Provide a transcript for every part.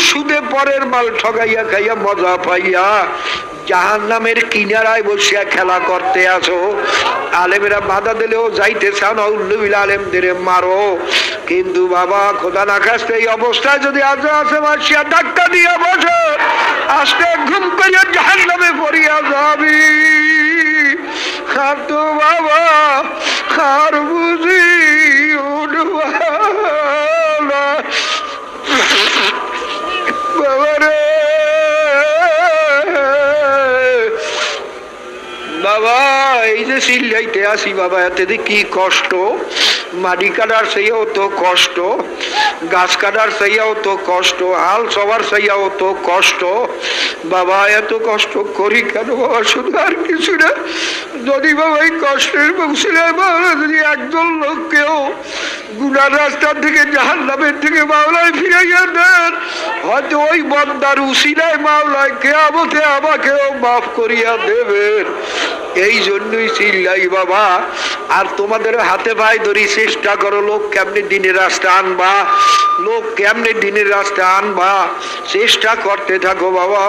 সুদে পরের মাল ঠগাইয়া খাইয়া মজা পাইয়া জাহান্নামের কিনারায় বসিয়া খেলা করতে আছো। আলেমেরা বাধা দিলেও যাইতে চাও না, উল্লুবিল আলেমদের মারো। কিন্তু বাবা খোদা না খাস্তে এই অবস্থায় যদি আজও আছে মাসিয়া ধাক্কা দিয়া বসো, আজকে ঘুম করে জাহান্নামে পড়িয়া যাবি। আর তো বাবা আর বুঝি উঠবা না বাবা রে। বাবা এই যে চিল্লাইতে আসি বাবা, এতে কি কষ্ট। মাটি কাটার চাইয়াও তো কষ্ট, গাছ কাটার চাইয়াও তো কষ্ট, হাল সবার চাইয়াও তো কষ্ট। বাবা এত কষ্ট করি কেন বাবা? শুধু আর কিছু না। যদি বাবা এই কষ্টের বংশীলায় বাবা যদি একজন লোককেও গুনার রাস্তা থেকে জাহান্নামের থেকে মাওলায় ফিরাইয়া দেন, হয়তো ওই বন্দার উসিলায় মাওলায় কিয়ামতে আমাকেও মাফ করিয়া দেবেন। এই জন্যই চিল্লাই বাবা। আর তোমাদের হাতে পায়ে ধরি চেষ্টা করো, লোক কেমনি দিনের রাস্তা আনবা, লোক কেমনি দিনের রাস্তা আনবা, চেষ্টা করতে থাকো বাবা।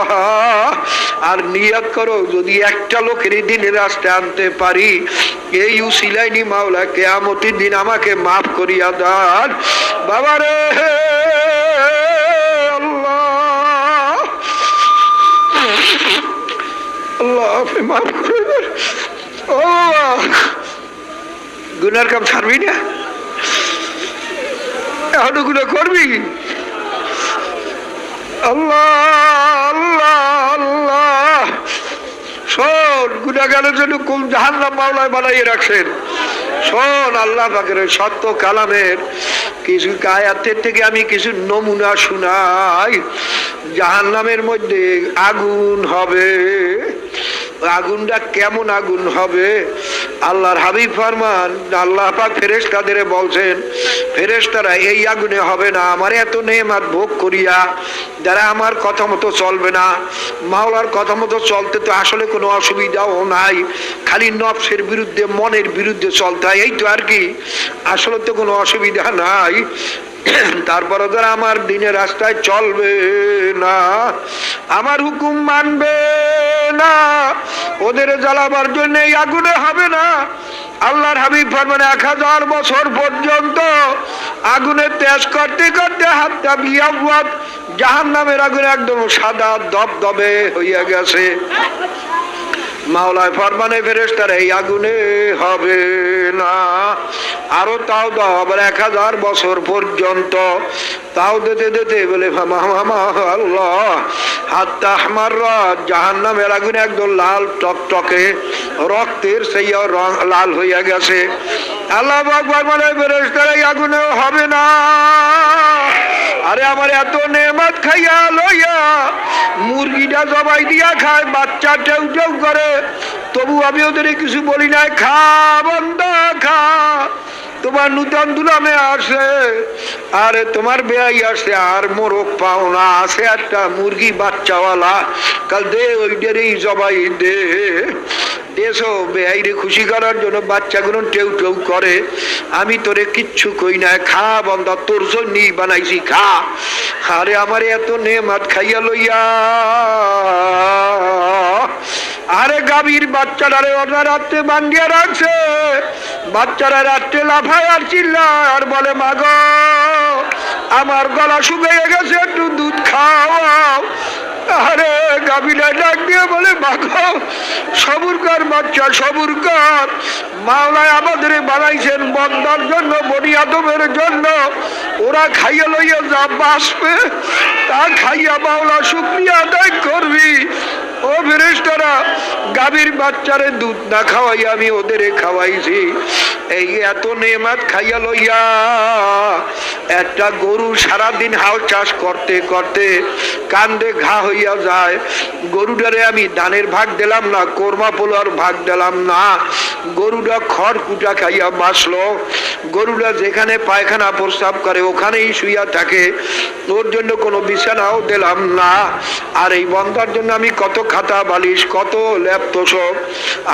আর নিয়ত করো যদি একটা লোকের দিনের রাস্তা আনতে পারি, এই উসিলাইনি মাওলা কিয়ামতের দিন আমাকে মাফ করিয়া দান বাবা রে। আল্লাহ আল্লাহ আপনি মাফ করে দেন। ও গুনার কাম ছাড়বি না, এখনো গুনাহ করবি? আল্লাহ আল্লাহ আল্লাহ। শোন, গুনাহগারের জন্য কোন জাহান্নাম মাওলায় বানাইয়ে রাখছেন। শোন, আল্লাহ পাকের সত্য কালামের কিছু আয়াতের থেকে আমি কিছু নমুনা শুনাই। জাহান্নামের মধ্যে আগুন হবে। আগুনটা কেমন আগুন হবে? আল্লাহর হাবিব ফরমান, আল্লাহ পাক ফেরেশতাদের বলছেন, ফেরেশতারা এই আগুনে হবে না আমার এত নেয়ামত ভোগ করিয়া যারা আমার কথা মতো চলবে না। মাওলার কথা মতো চলতে তো আসলে কোনো অসুবিধাও নাই, খালি নফসের বিরুদ্ধে মনের বিরুদ্ধে চলতে হয়, এই তো আর কি, আসলে তো কোনো অসুবিধা নাই। তারপরে যারা আমার দিনের রাস্তায় চলবে না, আমার হুকুম মানবে না, ওদের জ্বালাবার জন্য এই আগুনে হবে না। আল্লাহর হাবিব ফরমান 1000 বছর পর্যন্ত আগুনে তেজ করতে করতে হাতটা বিয়াবাদ জাহান্নামের আগুনে একদম সাদা দবদবে হইয়া গেছে। মাওলায় ফরমানে ফেরেশতারা এই আগুনে হবে না। আরো তাও দাও আবার 1000 বছর পর্যন্ত, তাও দিতে দিতে বলে আল্লাহ হাত্তা হামাররা জাহান্নামের আগুনে একদম লাল টকটকে রক্তের সেই রং লাল হইয়া গেছে। আল্লাহ পাক ফরমানে ফেরেশতারা এই আগুনে হবে না। আরে আমার এত নেয়ামত খাইয়া লইয়া মুরগিটা জবাই দিয়া খায়, বাচ্চা টেউ টেউ করে, তবু আমি ওদের কিছু বলি নাই, খা বন্ধা খা। তোমার নূতন দুলামে আসে, আরে তোমার বেয়াই আসে, আর মোরগ পাওনা আছে একটা মুরগি বাচ্চাওয়ালা, কাল দে ওইটারই জবাই দে। দেশো বেআইরে খুশি করার জন্য বাচ্চাগুলো টেউ টেউ করে, আমি তোরে কিচ্ছু কই না, খা বন্ধা, তোর জন্যই বানাইছি, খা। আরে আমার এত নেয়ামত খাইয়া লইয়া, আরে গাভীর বাচ্চাটারে ওরা রাত্রে বান্ধিয়া রাখছে, বাচ্চারা রাত্রে লাফায় আর চিল্লায় আর বলে মাগো আমার গলা শুকিয়ে গেছে, একটু দুধ খাওয়াও। আরে গাভীরা ডাক দিয়ে বলে মাগো সবুর কর বাচ্চা, সবুর কর, মাওলায় আমাদের বানাইছেন বন্দার জন্য, বনি আদমের জন্য, ওরা খাইয়া লইয়া যা বাঁচবে তা খাইয়া মাওলা শুকরিয়া আদায় করবি। ও ফেরেশতারা, গাভীর বাচ্চারে দুধ না খাওয়াই আমি ওদের খাওয়াইছি, এই এত নেয়ামত খাইয়া লইয়া। একটা গরু সারাদিন হাল চাষ করতে করতে কান্দে ঘা হইয়া যায়, গরুটারে আমি ধানের ভাগ দিলাম না, কোরমা পোলার ভাগ দিলাম না, গরুটা খড় কুটা খাইয়া বাঁচলো। গরুরা যেখানে পায়খানা প্রস্রাব করে ওখানেই শুইয়া থাকে, ওর জন্য কোনো বিছানাও দিলাম না। আর এই বন্ধার জন্য আমি কত খাতা বালিশ, কত ল্যাপ তোষক,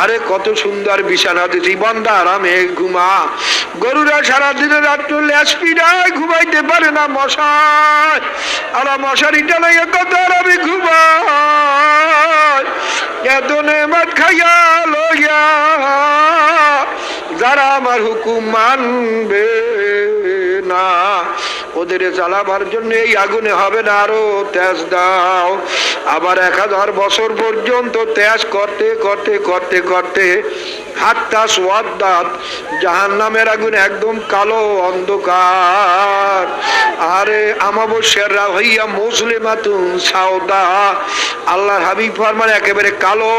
আরে কত সুন্দর বিছানা দিছি, বন্ধা আরামে ঘুমা। গরুরা সারাদিনে রাত্রে ল্যাসপিডায় ঘুমাইতে পারে না, মশায় আর মশারিটা নাই কত আরামে ঘুমায়। এত নেমাত খাইয়া লইয়া যারা আমার হুকুম মানবে না, ওদের জ্বালাবার জন্য এই আগুনে হবে না আরো তেজ দাও। আবার 1000 বছর পর্যন্ত তেজ করতে করতে করতে করতে হাত্তা সোয়াদ্দাত, জাহান্নামের আগুন একদম কালো অন্ধকার। আরে আমাবস্যারা হইয়া মুসলিমাতুন সাউদা, আল্লাহর হাবিব ফরমান একেবারে কালো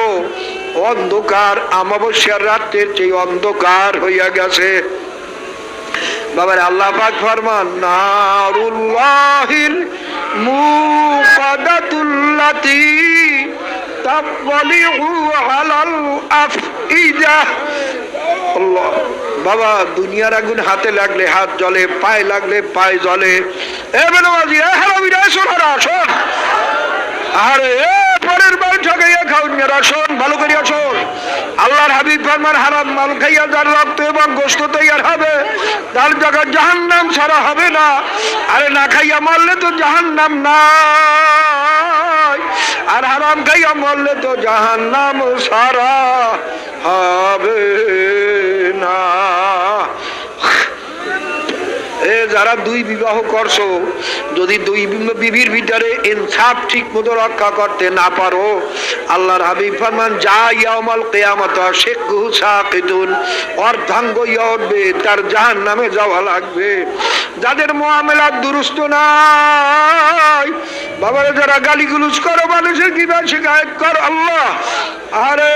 অন্ধকার, আমাবস্যার রাতের চেয়ে অন্ধকার হইয়া গেছে। বাবার আল্লাহ পাক ফরমান নারুল্লাহিল মুকাদাতুল্লাতি তাকলিউ আলাল আফইদা। আল্লাহ বাবা, দুনিয়ার আগুন হাতে লাগলে হাত জ্বলে, পায়ে লাগলে পায়ে জ্বলে। এ বেনওয়াজি, এ হারামিরা, শোনারা শোন, আরে পরের বার ঠকাইয়া খাও না, শোন ভালো করিয়া শোন। আল্লাহর হাবিব ফরমান হারাম মাল খাইয়া যার রক্ত এবং গোশত তৈয়ার হবে তার জায়গায় জাহান্নাম ছাড়া হবে না। আরে না খাইয়া মরলে তো জাহান্নাম নাই, আর হারাম খাইয়া মরলে তো জাহান্নাম ছাড়া হবে না। যারা দুই বিবাহ করছো, যদি দুই বিবির ভিতরে ইনসাফ ঠিক মতো রক্ষা করতে না পারো, আল্লাহর হাবিব ফরমান যা ইয়াউমাল কিয়ামত শিকহু সাকিতুন, অর্ধাঙ্গ ইয়া উঠবে, তার জাহান্নামে যাওয়া লাগবে। যাদের মুআমালাত দুরুস্ত নাই, বাবারে যারা গালিগুলোজ করো, মানুষের কিবা শিকায়ত কর আল্লাহ, আরে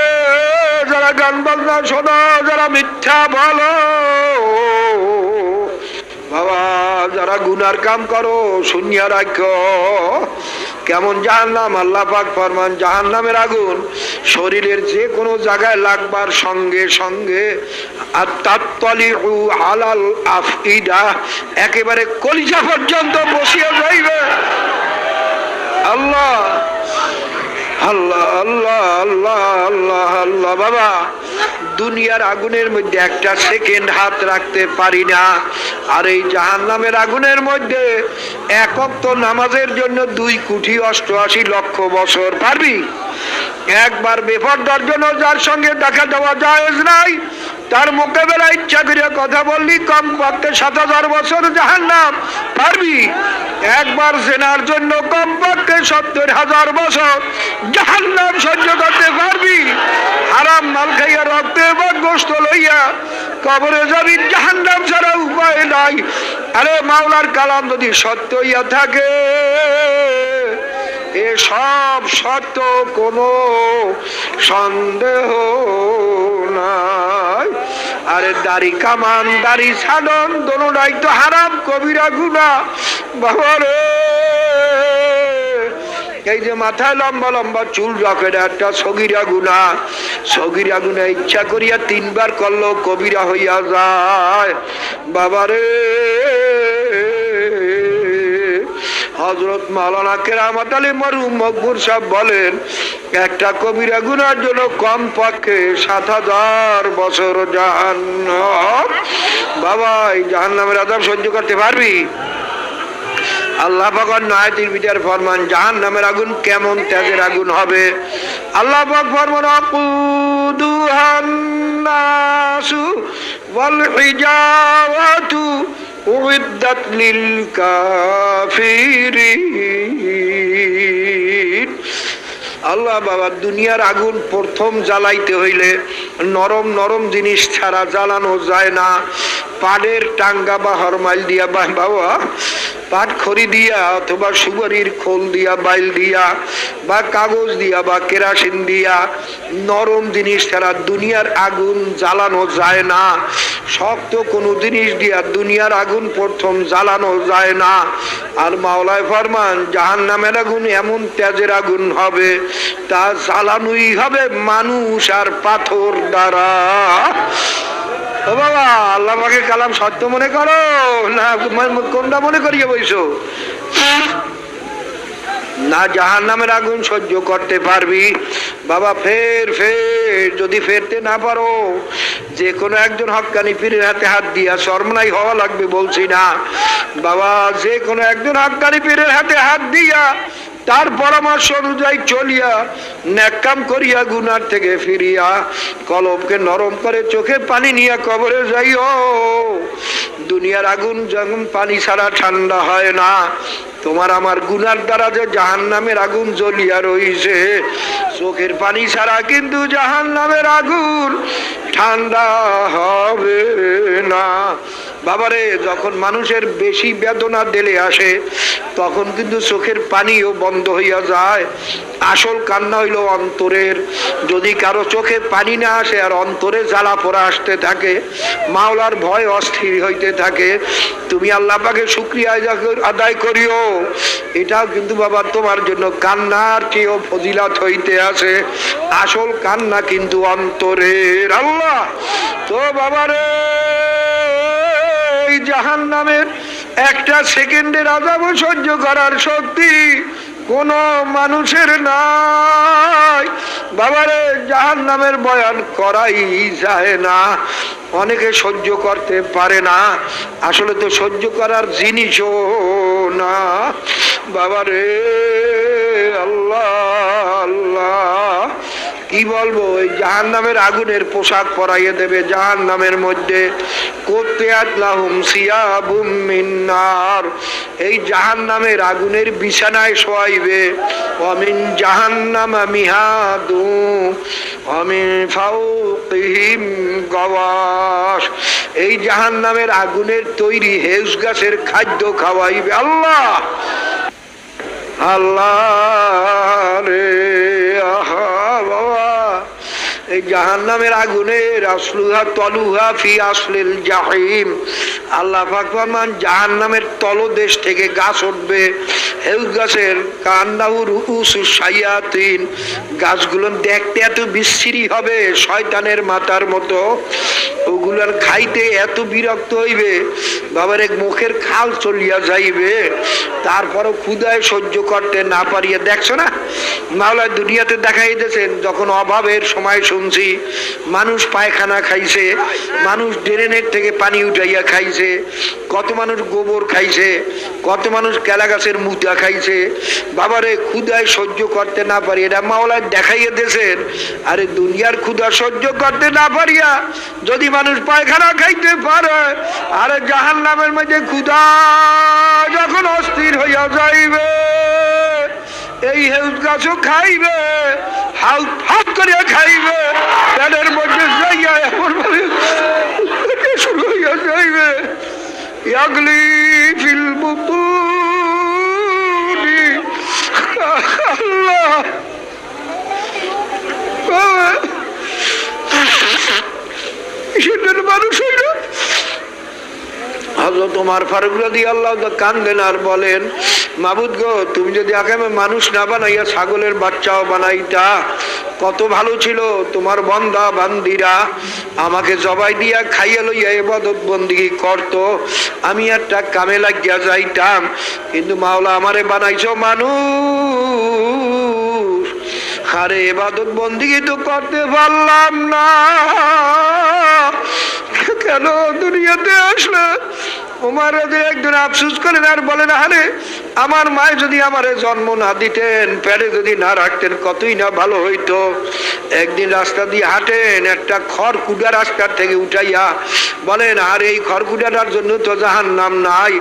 যারা গান বাজনা শোনো, যারা মিথ্যা বলো, বাবা যারা গুনার কাম করো, শুনিয়া রাখো কেমন জাহান্নাম। আল্লাহ পাক ফরমান জাহান্নামের আগুন শরীরের যে কোনো জায়গায় লাগবার সঙ্গে সঙ্গে আতাত্তালিউ আলাল আফইদা, একেবারে কলিজা পর্যন্ত বসিয়ে যাইবে। আল্লাহ আল্লাহ আল্লাহ আল্লাহ আল্লাহ আল্লাহ। বাবা দুনিয়ার আগুনের মধ্যে একটা সেকেন্ড হাত রাখতে পারি না, আর এই জাহান্নামের আগুনের মধ্যে এক ওয়াক্ত নামাজের জন্য 2 কোটি 88 লক্ষ বছর পারবি? একবার বেপরদার জন্য যার সঙ্গে দেখা দেওয়া জায়েজ নাই, তার মোকাবেলা ইচ্ছা করে কথা বললি কম পক্ষে 7000 বছর জাহান্নাম পারবি? একবার জেনার জন্য কম পক্ষে 70,000 বছর জাহান্নাম সহ্য করতে পারবি? হারাম মাল খাইয়া রক্ত এবং গোশত লইয়া কবরে যাবি, জাহান্নাম ছাড়া উপায় নাই। আরে মাওলার কালাম যদি সত্য হইয়া থাকে, এ সব সত্য, কোনো সন্দেহ নাই। আরে দাড়ি কামান, দাড়ি ছাড়ন, দোনোটাই তো হারাম, কবিরা গুনাহ। বাবারে এই যে মাথায় লম্বা লম্বা চুল রাখে, একটা সগীরা গুনাহ। সগীরা গুনাহ ইচ্ছা করিয়া 3 বার করলেও কবিরা হইয়া যায়। বাবারে হযরত মাওলানা কেরামত আলী মরহুম মকবুর সাহেব বলেন, একটা কবিরা গুনার জন্য কম পক্ষে 7000 বছর জাহান্নাম। বাবা এই জাহান্নামের আযাব সহ্য করতে পারবি? আল্লাহ পাক আয়াতের ভিতরে ফরমান জাহান্নামের আগুন কেমন তেজের আগুন হবে। আল্লাহ পাক ফরমান আকুদুহান নাসু ওয়াল হিজাওয়াতু উইদ্দাত লিল কাফিরিন। আল্লাহ বাবা দুনিয়ার আগুন প্রথম জ্বালাইতে হইলে নরম নরম জিনিস ছাড়া জ্বালানো যায় না। পাটের টাঙ্গা বা হরমাইল দিয়া বাবা, পাট খড়ি দিয়া অথবা সুপারির খোল দিয়া, বাইল দিয়া বা কাগজ দিয়া বা কেরাসিন দিয়া নরম জিনিস ছাড়া দুনিয়ার আগুন জ্বালানো যায় না। শক্ত কোনো জিনিস দিয়া দুনিয়ার আগুন প্রথম জ্বালানো যায় না। আর মাওলায় ফরমান জাহান্নামের আগুন এমন তেজের আগুন হবে, তা জ্বালানোই হবে মানুষ আর পাথর দ্বারা। ও বাবা, আল্লাহ পাকের কালাম সত্য মনে করো না কোনটা মনে করিয়ে বইছো? না জাহান্নামের আগুন সহ্য করতে পারবি বাবা, ফের যদি ফেরতে না পারো, যে কোনো একজন হক্কানি পীরের হাতে হাত দিয়া শরমনাই হওয়া লাগবে বলছি না বাবা, যে কোনো একজন হক্কানি পীরের হাতে হাত দিয়া তার পরামর্শ অনুযায়ী চলিয়া নেক কাম করিয়া গুনার থেকে ফিরিয়া কলবকে নরম করে চোখে পানি নিয়ে কবরে যাইও। দুনিয়ার আগুন যখন পানি ছাড়া ঠান্ডা হয় না, তোমার আমার গুনার দ্বারা যে জাহান্নামের আগুন জ্বলিয়া রইছে, চোখের পানি ছাড়া কিন্তু জাহান্নামের আগুন ঠান্ডা হবে না। বাবারে, যখন মানুষের বেশি বেদনা দিলে আসে তখন কিন্তু চোখের পানিও বন্ধ হইয়া যায়। আসল কান্না হইল অন্তরের। যদি কারো চোখে পানি না আসে আর অন্তরে জ্বালা পোড়া আসতে থাকে, মাওলার ভয় অস্থির হইতে থাকে, তুমি আল্লাহ পাকের শুকরিয়া আদায় করিও। এটাও কিন্তু বাবা তোমার জন্য কান্নার চেয়েও ফজিলত হইতে আছে। আসল কান্না কিন্তু অন্তরের। আল্লাহ তো বাবারে, এই জাহান্নামের একটা সেকেন্ডের আযাব সহ্য করার শক্তি কোন মানুষের নাই বাবারে। জাহান্নামের বয়ান করাই যায় না, অনেকে সহ্য করতে পারে না, আসলে তো সহ্য করার জিনিসও না বাবারে। আল্লাহ আল্লাহ, কি বলবো, এই জাহান্নামের আগুনের পোশাক পরাইয়ে দেবে জাহান্নামের মধ্যে। কুত্তিয়াত লাহুম সিয়াবুম মিন নার, এই জাহান্নামের আগুনের বিছানায় শোয়াইবে। ওয়া মিন জাহান্নামা মিহাদু ওয়া মিন ফাওকিহিম গাওয়াশ, এই জাহান্নামের আগুনের তৈরি হেজ গাছের খাদ্য খাওয়াইবে। আল্লাহ আল্লাহ রে, আহা বাবা, এই জাহান্নামের আগুনের আসলুহা তলুহা ফি আসলিল জাহিম। আল্লাহ পাক ফরমান জাহান্নামের তলদেশ থেকে গাছ উঠবে, হেউ গাছের কান্নাহু রুউসুস শায়াতিন, গাছগুলো দেখতে এত বিশ্রী হবে শয়তানের মাথার মতো, ওগুলার খাইতে এত বিরক্ত হইবে বাবার, এক মুখের খাল চলিয়া যাইবে। তারপরও ক্ষুধায় সহ্য করতে না পারিয়া, দেখছো না মাওলা দুনিয়াতে দেখাই দিয়েছেন, যখন অভাবের সময় শুনছি মানুষ পায়খানা খাইছে, মানুষ ড্রেনের থেকে পানি উঠাইয়া খাইছে, কত মানুষ গোবর খাইছে, কত মানুষ কেলা গাছের মুতা খাইছে বাবারে, ক্ষুধায় সহ্য করতে না পারি, এটা মাওলা দেখাইয়া দিয়েছেন। আরে দুনিয়ার ক্ষুধা সহ্য করতে না পারিয়া যদি মানুষ পায়খানা খাইতে পারে, আরে জাহান্নামের মধ্যে ক্ষুধা যখন অস্থির হইয়া যাইবে, এই হেউজ গাছও খাইবে, হাউ হাউ করিয়া খাইবে, পেটের মধ্যে যাইয়া এমন ভাবে শুরু হইয়া যাইবে, ইয়াগলি ফিল বুতুনি। আল্লাহ সেটার মানুষ হইল। হযরত ওমর ফারুক রাদিয়াল্লাহু তাআলা কান্দেন আর বলেন, মাবুদ গো, তুমি যদি আগামী মানুষ না বানাইয়া ছাগলের বাচ্চাও বানাইতা, কত ভালো ছিল। তোমার বান্দা বান্দিরা আমাকে জবাই দিয়া খাইয়া লইয়া ইবাদত বন্দেগী করত, আমি একটা কামে লাগিয়া যাইতাম, কিন্তু মাওলা আমারে বানাইছো মানুষ, আরে ইবাদত বন্দেগী তো করতে পারলাম না, কেন দুনিয়াতে আসলে? ওমর একদিন আফসোস করেন আর বলেন, আরে আমার মায়ে যদি আমারে জন্ম না দিতেন, পেটে যদি না রাখতেন, কতই না ভালো হইতো। একদিন রাস্তা দিয়ে হাঁটেন, একটা খড়কুটা রাস্তার থেকে উঠাইয়া বলেন, আর এই খড়কুটাটার জন্য তো জাহান্নাম নাই,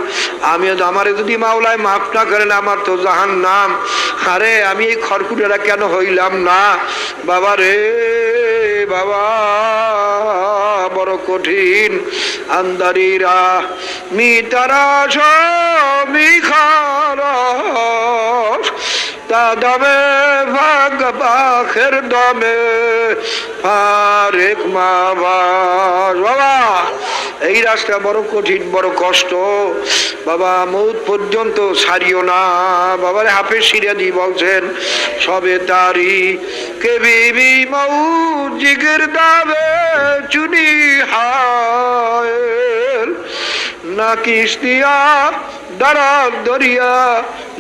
আমিও আমারে যদি মাওলায় মাফ না করেন আমার তো জাহান্নাম, আরে আমি এই খড়কুটাটা কেন হইলাম না? বাবা রে বাবা, বড় কঠিন। আন্দারিরা মিতারাস মিখারস তা দমে ভাগ বাখের দমে ফারেক মাবাস। বাবা, এই রাস্তা বড় কঠিন, বড় কষ্ট বাবা, মৌত পর্যন্ত ছাড়িও না। বাবারে হাফেজ সিরাজি বলছেন, সবে তারি কে বিবি মৌত জিগর দাবে চুনি হায় না কিস্তিয়া দরার দরিয়া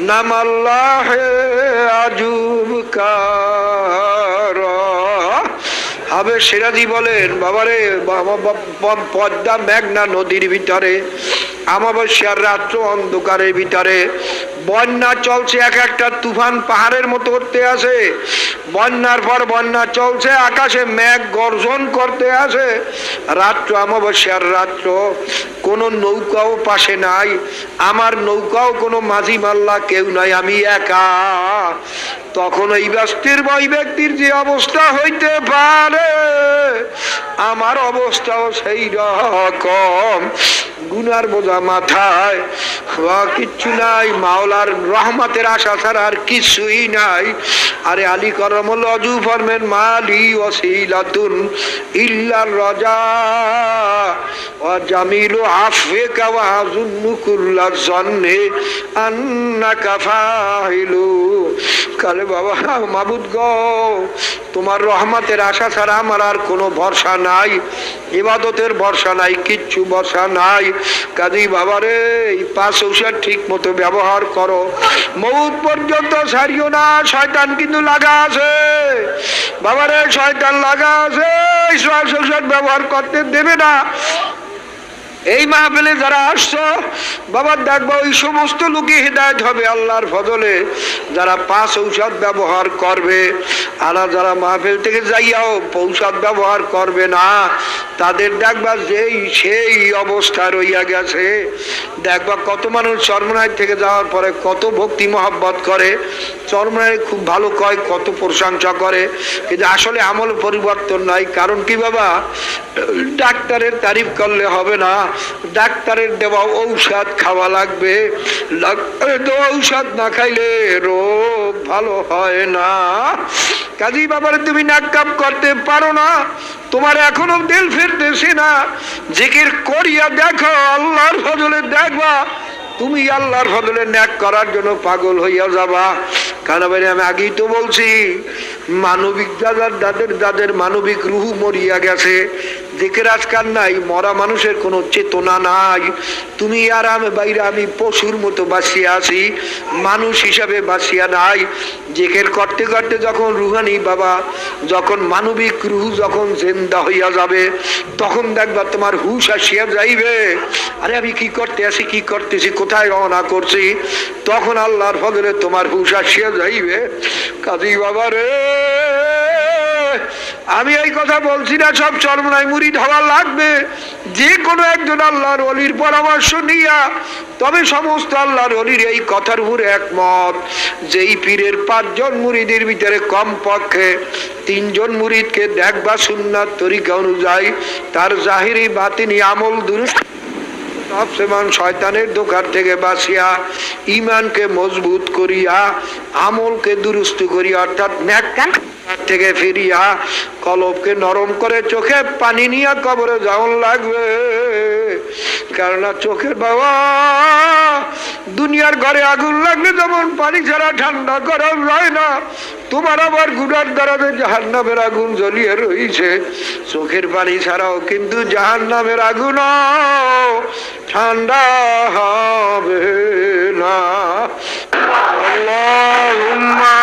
নাম আল্লাহ আজুব কার। হাফেজ সিরাজি বলেন, বাবারে পদ্মা মেঘনা নদীর ভিতরে অমাবস্যার রাত্র অন্ধকারের ভিতরে বন্যা চলছে, এক একটা তুফান পাহাড়ের মতো করতে আসে, বন্যার পর বন্যা চলছে, আকাশে মেঘ গর্জন করতে আসে, রাত্র অমাবস্যার রাত্র, কোনো নৌকাও পাশে নাই, আমার নৌকাও কোনো মাঝি মাল্লা কেউ নাই, আমি একা। তখন এই ব্যক্তির যে অবস্থা হইতে পারে আমার অবস্থাও সেই রকম, গুনার বোঝা মাথায়, কিচ্ছু নাই, মাওলার রহমতের আশা ছাড়া আর কিছুই নাই। আরে আলী করমল অজু ফরমেন মালি ওয়াসিলাতুন ইল্লার রাজা ওয়া জামিলু আফওয়াকা ওয়া আযুন্নু কুল্লা যন্নি আন্নাকা ফাইলু। কালে বাবা মাবুদ গো, তোমার রহমতের আশা ছাড়া আমার আর কোনো ভরসা নাই, ইবাদতের ভরসা নাই, কিচ্ছু ভরসা নাই। কাজী বাবারে এই পাঁচ ঔষধ ঠিক মতো ব্যবহার করো, মৌত পর্যন্ত ছাড়িও না। শয়তান কিন্তু লাগা আছে বাবারে, শয়তান লাগা আছে, এই ঔষধ ব্যবহার করতে দেবে না। এই মাহফিলে যারা আসছো বাবা, দেখবো ওই সমস্ত লোকই হিদায়াত হবে আল্লাহর ফজলে যারা পাঁচ ঔষধ ব্যবহার করবে। আর যারা মাহফিল থেকে যাইয়াও ঔষধ ব্যবহার করবে না, তাদের দেখবা যেই সেই অবস্থা রইয়া গেছে। দেখবা কত মানুষ চরমনাই থেকে যাওয়ার পরে কত ভক্তি মহব্বত করে, চরমনাই খুব ভালো কয়, কত প্রশংসা করে, কিন্তু আসলে আমল পরিবর্তন নাই। কারণ কি বাবা, ডাক্তারের তারিফ করলে হবে না, ডাক্তারের দেওয়া ঔষধ খাওয়া লাগবে, ঔষধ না খাইলে রোগ ভালো হয় না। কাজী বাবারে তুমি নাকাম করতে পারো না, তোমার এখনো দিল ফিরতেছে না, জিকির করিয়া দেখো, আল্লাহর ফজলে দেখবা তুমি আল্লাহর ফজলে ন্যাক করার জন্য পাগল হইয়া যাবা। কারণ আমি আগেই তো বলছি, মানবিক যাদের মানবিক রুহু মরিয়া গেছে, জিকির আজকাল নাই, মরা মানুষের কোনো চেতনা নাই। তুমি আর আমি বাইরে, আমি পশুর মতো বাঁচিয়া আছি, মানুষ হিসাবে বাঁচিয়া নাই। জিকির করতে করতে যখন রুহানি বাবা, যখন মানবিক রুহু যখন জিন্দা হইয়া যাবে, তখন দেখবা তোমার হুশ আসিয়া যাইবে, আরে আমি কি করতে আছি, কি করতেছি, কোথায় রওনা করছি, তখন আল্লাহর ফজলে তোমার হুশ আসিয়া যাইবে। কাজী বাবা রে, আমি এই কথা বলছি না সব চরমনাই মুরিদ হওয়া লাগবে, যে কোনো একজন আল্লাহর ওলির পরামর্শ নিয়া। তবে সমস্ত আল্লাহর ওলির এই কথার উপরে একমত, যেই পীরের 5 জন মুরিদের ভিতরে কমপক্ষে 3 জন মুরিদকে দেখবা সুন্নাত তরিকা অনুযায়ী তার জাহিরি বাতিনি আমল দুরুস্ত, শয়তানের দোকান থেকে বাঁচিয়া, ইমানকে মজবুত করিয়া, আমলকে দুরুস্ত করিয়া, অর্থাৎ নেক থেকে ফিরিয়া, কলবকে নরম করে চোখে পানি নিয়ে কবরে যাওয়ান লাগবে। কেননা চোখের বাবা, দুনিয়ার ঘরে আগুন লাগলে যেমন পানি ছাড়া ঠান্ডা করা যায় না, তোমার আবার গুনার দ্বারাতে জাহান্নামের আগুন জ্বলিয়ে রয়েছে, চোখের পানি ছাড়াও কিন্তু জাহান্নামের আগুন ঠান্ডা হবে না। আল্লাহুম্মা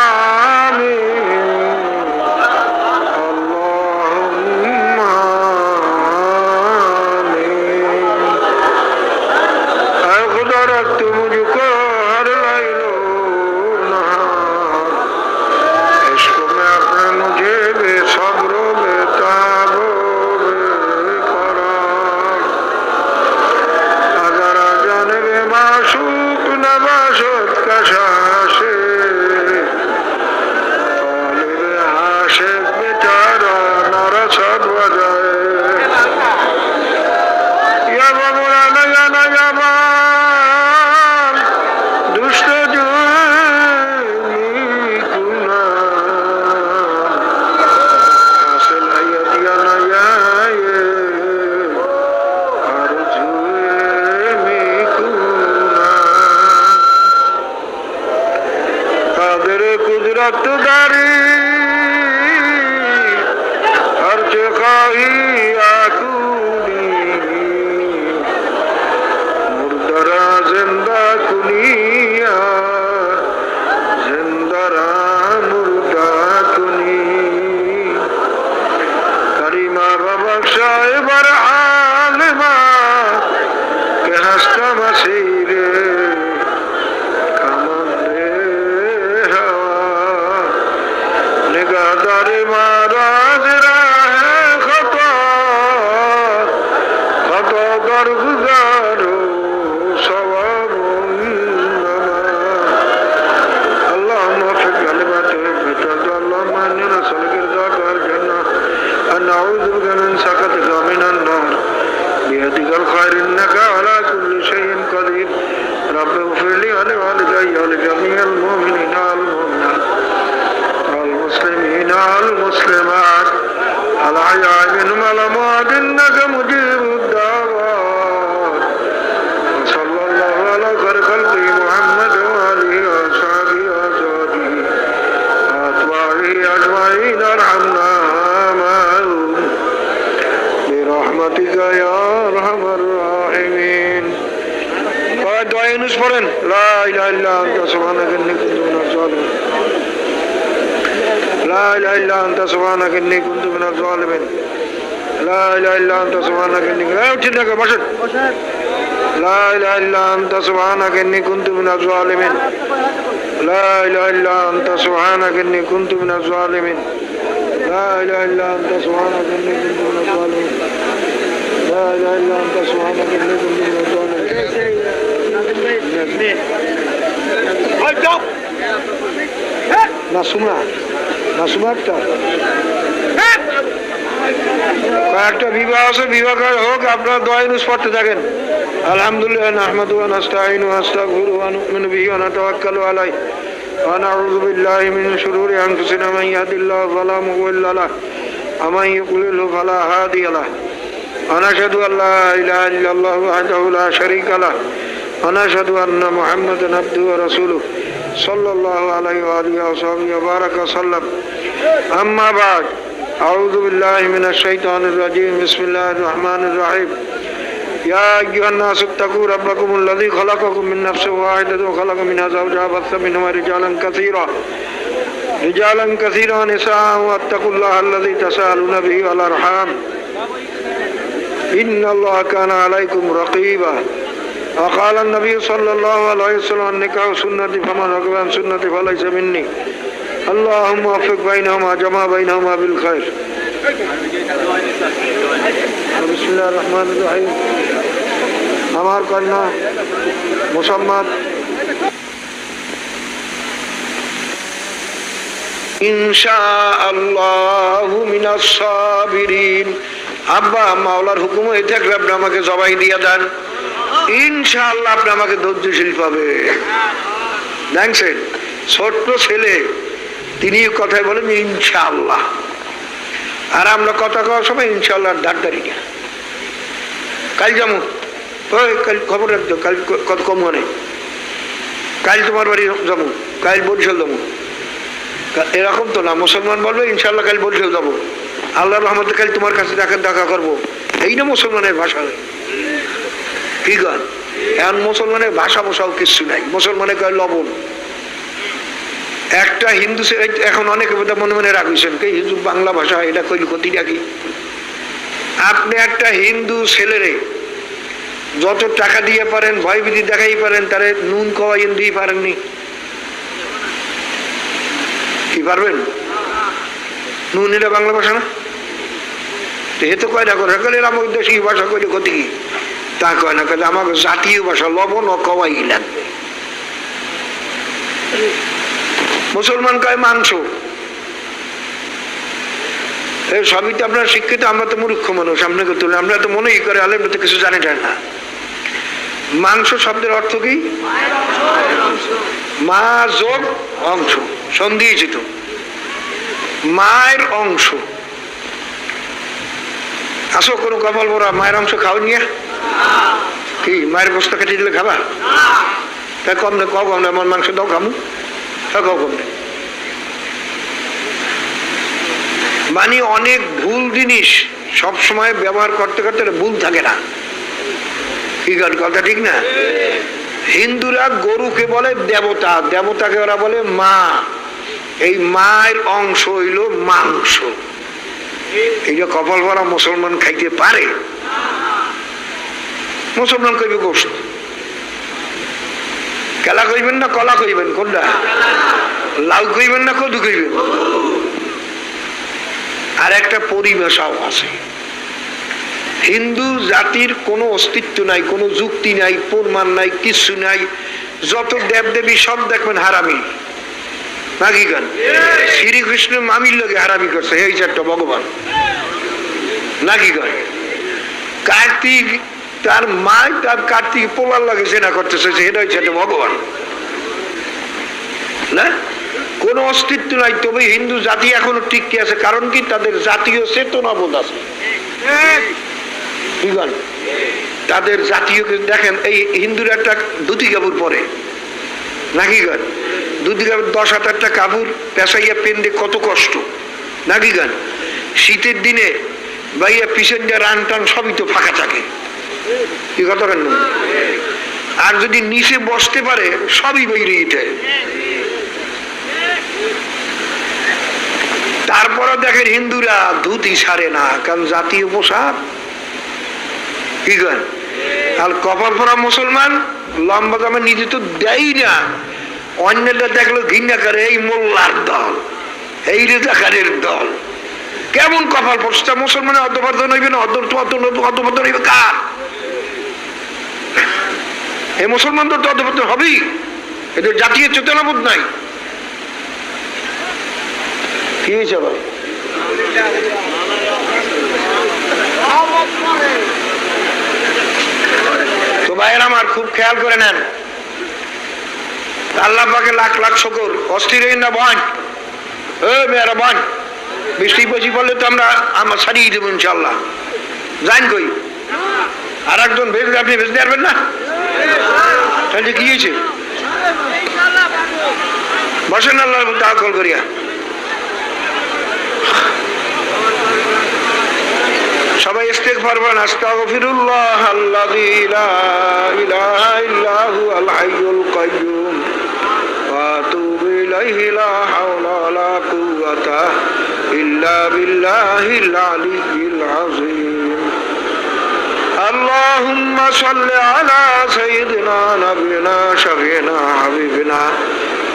रत दारी हर्च खाही आकुनी मुर्दरा जिंदा कुनिया जिंदरा मुर्दा कुनी करीमा बाबा साहिबर आलिमा के हस्ता मसीरे निगाहदारे महाराज राहे खता खता दरगुजारो सवाबुन्नमा अल्लाहुम्मा फी कलिमाति फतद अल्लाहुम्मा इन्नी नसअलुका रिज़ाकल जन्नह व नऊज़ु बिका मिन सकतिका मिनन नार बियदिकल खैर इन्नका अला कुल्लि शैइन क़दीर रब्बि इग़फिर ली व लिवालिदैया व लिजमीइल मुमिनीना वल मुमिनात والمسلمين والمسلمات الأحياء منهم والأموات إنك مجيب الدعوات وصلى الله على خير خلقه محمد وآله وأصحابه وأزواجه وأتباعه أجمعين ارحمنا معهم برحمتك يا أرحم الراحمين. دعاء يونس পড়েন لا إله إلا أنت سبحانك إني كنت من الظالمين لا إله إلا أنت سبحانك إني كنت من الظالمين لا إله إلا أنت سبحانك إني لا إله إلا أنت سبحانك إني كنت من الظالمين لا إله إلا أنت سبحانك إني كنت من الظالمين لا إله إلا أنت سبحانك إني كنت من الظالمين لا إله إلا أنت سبحانك إني كنت من الظالمين. কয়েকটা বিবাহ আছে, বিবাহ হোক, আপনারা দোয়া ইউনুস পড়তে থাকেন। আলহামদুলিল্লাহ নাহমাদুহু ওয়া নাস্তাঈনুহু ওয়া নাস্তাগফিরুহু ওয়া নু'মিনু বিহি ওয়া নাতাওয়াক্কালু আলাইহি ওয়া নাউযু বিল্লাহি মিন শুরুরি আনফুসিনা মান ইয়াহদিল্লাহু ফালা মুদিল্লা লাহু ওয়া মান ইউদ্লিলহু ফালা হাদিয়া লাহু ওয়া নাশহাদু আল লা ইলাহা ইল্লাল্লাহু ওয়াহদাহু লা শারীকা লাহু ওয়া নাশহাদু আন্না মুহাম্মাদান আবদুহু ওয়া রাসূলুহু সাল্লাল্লাহু আলাইহি ওয়া আলিহি ওয়া সাহবিহি ওয়া বারাকা সাল্লাম। আম্মা বা'দ আউযু বিল্লাহি মিনাশ শাইতানির রাজীম বিসমিল্লাহির রহমানির রহিম ইয়া আইয়ুহান নাসু ইত্তাকু রাব্বাকুমুল্লাযী খালাকাকুম মিন নাফসিন ওয়াহিদাতিন ওয়া খালাকা মিনহা যাওজাহা ওয়া বাসসা মিনহুমা রিজালান কাসীরা ওয়া নিসাআন ওয়াত্তাকুল্লাহা আল্লাযী তাসাআলুনা বিহি ওয়াল আরহাম ইন্নাল্লাহা কানা আলাইকুম রাকীবা। وقال النبي صلى الله عليه وسلم النكاح سنتي فمن رغب عن سنتي فليس مني اللهم وفق بينهما جمع بينهما بالخير. بسم الله الرحمن الرحيم. আমার কন্যা মুসাম্মাদ ইনশাআল্লাহু মিনাস সাবিরিন। আব্বা মাওলার হুকুম হয়ে থাকলে আপনি আমাকে জবাই দিয়ে দেন, ইনশাআল্লাহ আপনি আমাকে ধৈর্যশীল পাবে। দেখছেন ছোট্ট ছেলে তিনি কথায় বলেন ইনশাআল্লাহ, আর আমরা কথা কওয়ার সময় ইনশাআল্লাহ ধারদারি না। কাল যাবো, ওই কাল খবর রাখতো, কাল কত কম হয়, কাল তোমার বাড়ি যাবো, কাল বরিশাল যাবো, এরকম তো না। মুসলমান বলবে ইনশাআল্লাহ কাল বরিশাল যাবো, আল্লাহর রহমতে কাল তোমার কাছে দেখা করবো, এই না মুসলমানের ভাষা। কি গান এখন মুসলমানের ভাষা বসাও কিছু নাই, মুসলমানের কয় লবণ। একটা হিন্দু এখন অনেকে মনে মনে রাখছেন কে হিন্দু বাংলা ভাষা এটা কইল ক্ষতিটা কি? আপনি একটা হিন্দু ছেলেরে যত টাকা দিয়ে পারেন, ভয়ভীতি দেখাই পারেন, তারে নুন খাওয়াইন দিয়ে পারেননি, কি পারবেন? নুন এটা বাংলা ভাষা না, এ তো কয়টা করে আমার দেশি ভাষা কইলে ক্ষতি কি? তা কয় না, কাজে আমাকে জাতীয় ভাষা লবণ ও কওয়াই লাগবে। মুসলমান কয় মাংস, এই সবই তো আপনার শিক্ষিত, আমরা তো মূর্খ মানুষ, আপনাকে তুলে আমরা তো মনেই করে আলেমরা তো কিছু জানে না। মাংস শব্দের অর্থ কি? মা যোগ অংশ, সন্ধি তো মায়ের অংশ। আসো কোনো কমল বড়া মায়ের অংশ খাও নিয়ে কি মায়ের গোস্ত কেটে দিলে খাবা? তা কম না, কম না, আমার মাংস দাও খামু, তা কম না। মানে অনেক ভুল জিনিস সব সময় ব্যবহার করতে করতে ভুল থাকে না, কি কথা ঠিক না? হিন্দুরা গরুকে বলে দেবতা, দেবতাকে ওরা বলে মা। এই মায়ের অংশ হইল মাংস। এইটা কপাল ভরা মুসলমান খাইতে পারে? মুসলমান কইবে গোশত। কেলা কইবেন না কলা কইবেন? কোনটা? লাউ কইবেন না কদু কইবেন? আর একটা পরিভাষাও আছে, হিন্দু জাতির কোনো অস্তিত্ব নাই, কোনো যুক্তি নাই, প্রমাণ নাই, কিছু নাই। যত দেবদেবী সব দেখবেন হারামি, নাকি গান? শ্রীকৃষ্ণ মামির লোকে হারামি করছে, এই চারটা ভগবান, নাকি গান? কার্তিক তার মা তার কার্তিক পোলার লাগে জেনা করতেছে, সেটা হচ্ছে একটা ভগবান না? কোন অস্তিত্ব নাই। তবে হিন্দু জাতি এখনো টিকে আছে, কারণ কি? তাদের জাতীয় চেতনাবোধ আছে। তাদের জাতীয় দেখেন, এই হিন্দুর একটা ধুতি কাপড় পরে, নাকি গান? ধুতি কাপড় 10,000টা কাপড় পেঁচাইয়া পেন্দে কত কষ্ট, নাকি গান? শীতের দিনে ভাইয়া পিছন দিয়ে রান টান সবই তো ফাঁকা থাকে, কি কথা কেন? আর যদি নিচে বসতে পারে সবই বেরিয়ে যায়। তারপরে দেখেন হিন্দুরা ধুতি ছাড়ে না, কারণ জাতীয় পোশাক, কি করেন? আর কপাল পরা মুসলমান লম্বা জামা নিজে তো দেয় না, অন্যটা দেখলো ঘৃণা করে, এই মোল্লার দল, এই রেজাকারের দল। কেমন কপাল পড়ছে? মুসলমানের অধপতন হইবে না? অধপতন হইবে কার? এই মুসলমানদের তো অধপতন হবেই, এদের জাতীয় চেতনাবোধ নাই। কি হয়েছে ভাই? তো ভাইয়ের আমার খুব খেয়াল করে নেন, আল্লাহ পাকে লাখ লাখ শুকর। অস্থির হইন না, বন মেয়েরা বন, বৃষ্টি বসি পড়লে তো আমরা ছাড়িয়ে দেবো ইনশাল্লাহ। জান কই আর একজন ভেজলে আপনি ভেজতে পারবেন না? তাহলে কি হয়েছে? বসেন আল্লাহর তাওয়াক্কুল করিয়া। সবাই ইস্তেগফার বলেন, আস্তাগফিরুল্লাহ আল্লাযী লা ইলাহা ইল্লা হুয়াল হাইয়ুল কাইয়্যুম ওয়া আতুবু ইলাইহি লা হাওলা ওয়ালা কুওয়াতা ইল্লা বিল্লাহিল আলিয়্যিল আযীম। আল্লাহুম্মা সাল্লি আলা সাইয়্যিদিনা নাবিয়িনা শাফিনা হাবিবিনা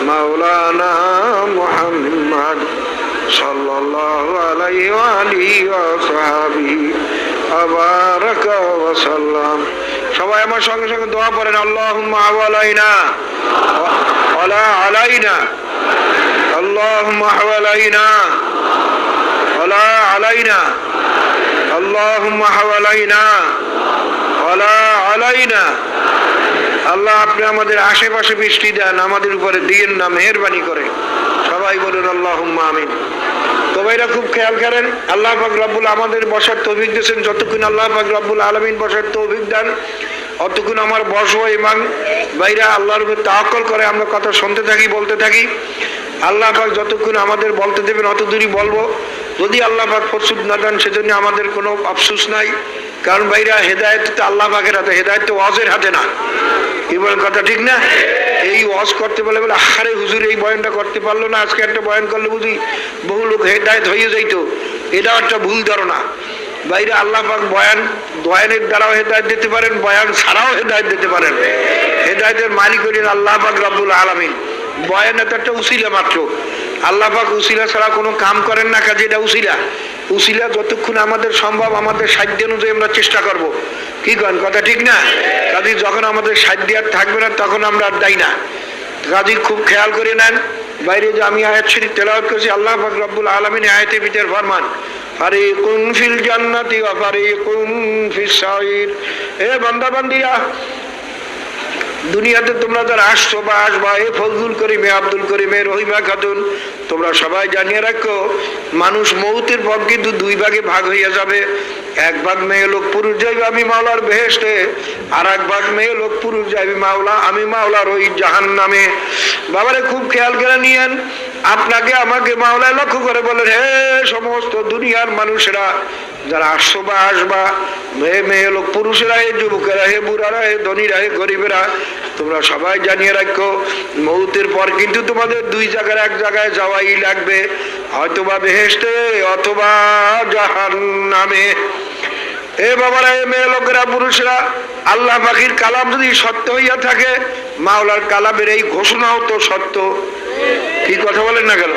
মাওলানা মুহাম্মদ সাল্লাল্লাহু আলাইহি ওয়া আলিহি ওয়া সাহবিহি বারাকা ওয়া সাল্লাম। সবাই আমার সঙ্গে সঙ্গে দোয়া করেন, আল্লাহুম্মা হাওয়ালাইনা ওয়ালা আলাইনা, আল্লাহুম্মা হাওয়ালাইনা ওয়ালা আলাইনা, আল্লাহুম্মা হাওয়ালাইনা ওয়ালা আলাইনা। আল্লাহ আপনি আমাদের আশেপাশে বৃষ্টি দেন, আমাদের উপরে দিয়েন না, মেহেরবানি করে। সবাই বলুন আল্লাহুম্মা আমিন। তো ভাইরা খুব খেয়াল করেন, আল্লাহ পাক রব্বুল আমাদের বসার তৌফিক দিয়েছেন। যতক্ষণ আল্লাহ পাক রব্বুল আলামিন বসার তৌফিক দেন, অতক্ষণ আমার বসবো। এবং ভাইরা আল্লাহর উপর তাওয়াক্কুল করে আমরা কথা শুনতে থাকি, বলতে থাকি। আল্লাহ পাক যতক্ষণ আমাদের বলতে দেবেন অত দূরই বলবো। যদি আল্লাহ পাক প্রস্তুত না দেন সেজন্য আমাদের কোনো আফসোস নাই, কারণ ভাইরা হেদায়েত তো আল্লাহ পাকের হাতে, হেদায়েত তো ওয়াজের হাতে না। কি বলেন, কথা ঠিক না? এই ওয়াজ করতে বলে আরে হুজুর এই বয়ানটা করতে পারলো না, আজকে একটা বয়ান করলে বুঝি বহু লোক হেদায়েত হয়ে যাইতো, এটাও একটা ভুল ধারণা। বাইরে আল্লাহ পাক বয়ানের দ্বারাও হেদায়েত দিতে পারেন, বয়ান ছাড়াও হেদায়েত দিতে পারেন। হেদায়েতের মালিক হলেন আল্লাহ পাক রব্বুল আলামিন। বয়ান তো একটা উসিলা মাত্র, আল্লাহ পাক উসিলা ছাড়া কোনো কাম করেন না, কাজে এটা উসিলা। উসিলা যতক্ষণ আমাদের সম্ভব আমাদের সাধ্য অনুযায়ী আমরা চেষ্টা করব। কি করেন, কথা ঠিক না? কাজে যখন আমাদের সাধ্য আর থাকবে না তখন আমরা আর দেই না। কাজে খুব খেয়াল করে নেন, বাইরে যে আমি আয়াত শরীফ তেলাওয়াত করেছি, আল্লাহ পাক রব্বুল আলামিন আয়াতের ভিতর ফরমান, ফারিকুন ফিল জান্নাতি ওয়া ফারিকুন ফিস সাইর। এ বান্দা বান্দিরা, দুনিয়াতে তোমরা যারা আসছো বা আসবা, এ ফজলুল করিম, আব্দুল করিম, রহিমা খাতুন, তোমরা সবাই জানিয়ে রাখো মানুষ মৌতের পর কিন্তু দুই ভাগে ভাগ হইয়া যাবে। এক ভাগ মেয়ে লোক পুরুষ যাইবে আমি মাওলার বেহেশতে, আর এক ভাগ মেয়ে লোক পুরুষ যাইবে আমি মাওলার ওই জাহান্নামে। বাবারে খুব খেয়াল করে নিয়েন, আপনাকে আমাকে মাওলায় লক্ষ্য করে বলেন, হে সমস্ত দুনিয়ার মানুষেরা যারা আসছো বা আসবা, মেয়ে লোক পুরুষেরা, হে যুবকেরা, হে বুড়ারা, হে ধনীরা, হে গরিবেরা, তোমরা সবাই জানিয়ে রাখো মৌতের পর কিন্তু তোমাদের দুই জায়গার এক জায়গায় যাওয়াই লাগবে, হয়তোবা বেহেশতে অথবা জাহান্নামে। এ বাবারা, এ মেয়ে লোকেরা, পুরুষরা, আল্লাহ পাকের কালাম যদি সত্য হইয়া থাকে, মাওলার কালামের এই ঘোষণাও তো সত্য। কি কথা বলেন না কেন?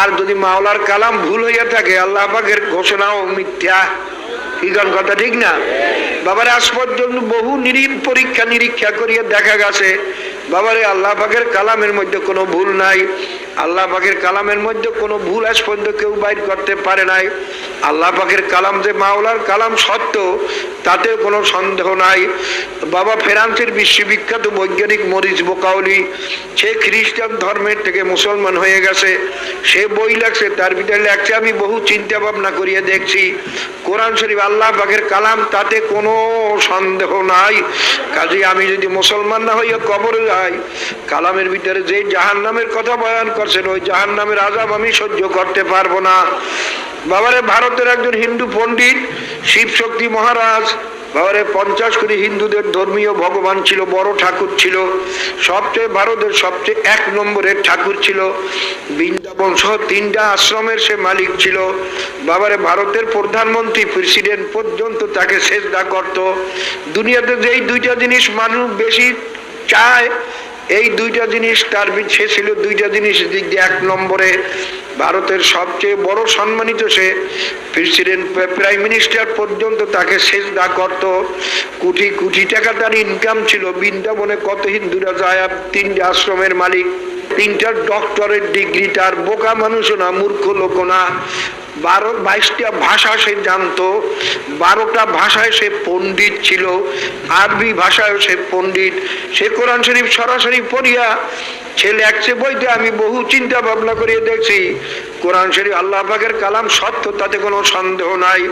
আর যদি মাওলার কালাম ভুল হইয়া থাকে, আল্লাহ পাকের ঘোষণাও মিথ্যা। কি কথা ঠিক না? বাবারে, আজ পর্যন্ত বহু পরীক্ষা নিরীক্ষা করিয়া দেখা গেছে, বাবারে আল্লাহ পাকের কালামের মধ্যে কোনো ভুল নাই। আল্লাহ পাকের কালামের মধ্যে কোনো ভুল আজ পর্যন্ত কেউ বাইর করতে পারে নাই। আল্লাহ পাকের কালাম যে মাওলার কালাম সত্য, তাতে কোনো সন্দেহ নাই। বাবা, ফ্রান্সের বিশ্ববিখ্যাত বৈজ্ঞানিক মরিস বোকাউলি, সে খ্রিস্টান ধর্মের থেকে মুসলমান হয়ে গেছে, সে বই লেখছে, তার ভিতরে লেখছে, আমি বহু চিন্তা ভাবনা করিয়া দেখছি, কোরআন শরীফ আল্লাহ পাকের কালাম, তাতে কোনো সন্দেহ নাই। কাজে আমি যদি মুসলমান না হইয়া কবরে যাই, কালামের ভিতরে যে জাহান্নামের কথা বয়ান করছেন, ওই জাহান্নামের আযাব আমি সহ্য করতে পারবো না। বাবারে, ভারতের একজন হিন্দু পণ্ডিত শিব শক্তি মহারাজ, বাবারে 50 কোটি হিন্দুদের ধর্মীয় ভগবান ছিল, বড় ঠাকুর ছিল, সবচেয়ে ভারতের সবচেয়ে 1 নম্বরের ঠাকুর ছিল। বৃন্দাবন সহ 3টা আশ্রমের সে মালিক ছিল। বাবারে, ভারতের প্রধানমন্ত্রী, প্রেসিডেন্ট পর্যন্ত তাকে সেজদা করত। দুনিয়াতে যেই দুইটা জিনিস মানুষ বেশি চায়, এই দুইটা জিনিস তার সে ছিল, দুইটা জিনিস দিক দিয়ে 1 নম্বরে। ভারতের সবচেয়ে বড় সম্মানিত সে প্রেসিডেন্ট, প্রাইম মিনিস্টার পর্যন্ত তাকে সেজদা করত। কোটি কোটি টাকা তার ইনকাম ছিল। বৃন্দাবনে কত হিন্দুরা যায়, 3টা আশ্রমের মালিক, 3টা ডক্টরের ডিগ্রি, তার বোকা মানুষও না, মূর্খ লোক না। 22টা ভাষা সে জানতো, 12টা ভাষায় সে পণ্ডিত ছিল, আরবি ভাষায় সে পণ্ডিত। সে কোরআন শরীফ সরাসরি পড়িয়া সে লেখছে বইতে, আমি বহু চিন্তা ভাবনা করিয়ে দেখছি, কোরআন শরীফ আল্লাহ পাকের কালাম সত্য, তাতে কোনো সন্দেহ নাই।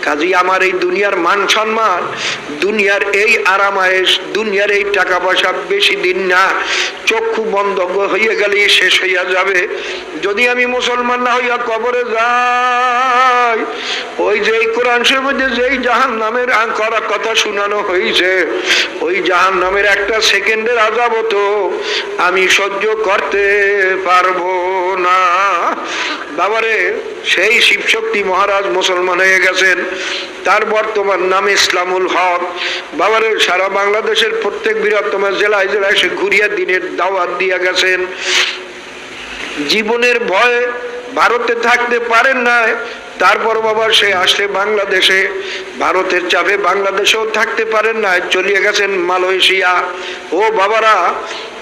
কাজেই আমার এই দুনিয়ার মান সম্মান, দুনিয়ার এই আরামায়েশ, দুনিয়ার এই টাকা পয়সা বেশি দিন না, চক্ষু বন্ধ হইয়া গেলেই শেষ হইয়া যাবে। যদি আমি মুসলমান না হইয়া কবরে যাই, ওই যে কোরআন শরীফের মধ্যে যেই জাহান্নামের করা কথা শোনানো হয়েছে, ওই জাহান্নামের 1টা সেকেন্ডের আযাব তো আমি সহ্য করতে পারবো না। বাবারে, সেই শিবশক্তি মহারাজ মুসলমান হয়ে গেছেন, তার বর্তমান নাম ইসলামুল হক। বাবারে, সারা বাংলাদেশের প্রত্যেক বৃহত্তম জেলায় জেলায় সে ঘুরিয়া দিনের দাওয়াত দিয়া গেছেন। জীবনের ভয়ে ভারতে থাকতে পারেন না, তারপর বাবা সে আসলে বাংলাদেশে, ভারতের চাপে বাংলাদেশেও থাকতে পারেন না, চলিয়ে গেছেন মালয়েশিয়া। ও বাবারা,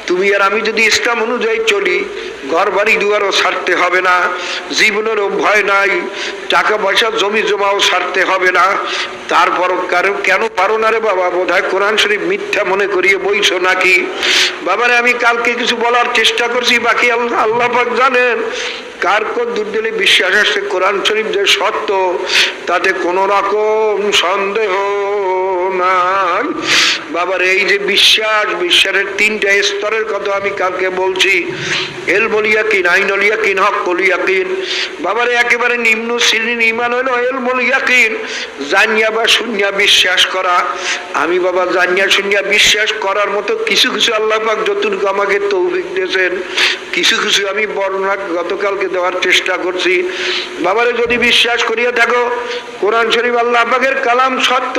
তুমি আর আমি যদি ইসলাম অনুযায়ী চলি, ঘর বাড়ি দুয়ারও ছাড়তে হবে না, জীবনেরও ভয় নাই, টাকা পয়সা জমি জমাও ছাড়তে হবে না। তারপরও কেন পারো না রে বাবা? বোধহয় কোরআন শরীফ মিথ্যা মনে করিয়ে বইছো নাকি? বাবারে, আমি কালকে কিছু বলার চেষ্টা করছি, বাকি আল্লাহ পাক জানেন কার কদ্দুর দিলে বিশ্বাস আসছে কোরআন শরীফ যে সত্য, তাতে কোন রকম সন্দেহ নাই। বাবার, এই যে বিশ্বাসের 3টা স্তরের কথা আমি কালকে বলছি, ইলমুল ইয়াকিন, আইনুল ইয়াকিন, হকুল ইয়াকিন। বাবারে, একেবারে নিম্ন শ্রেণীর ঈমান হলো ইলমুল ইয়াকিন, জানিয়া বা শুনিয়া বিশ্বাস করা। আমি বাবা জানিয়া শুনিয়া বিশ্বাস করার মতো কিছু কিছু আল্লাহ পাক যতটুকু আমাকে তৌফিক দিয়েছেন, কিছু কিছু আমি বর্ণনা গতকালকে দেওয়ার চেষ্টা করছি। বাবারে, যদি বিশ্বাস করিয়া থাকো কোরআন শরীফ আল্লাহ পাকের কালাম সত্য,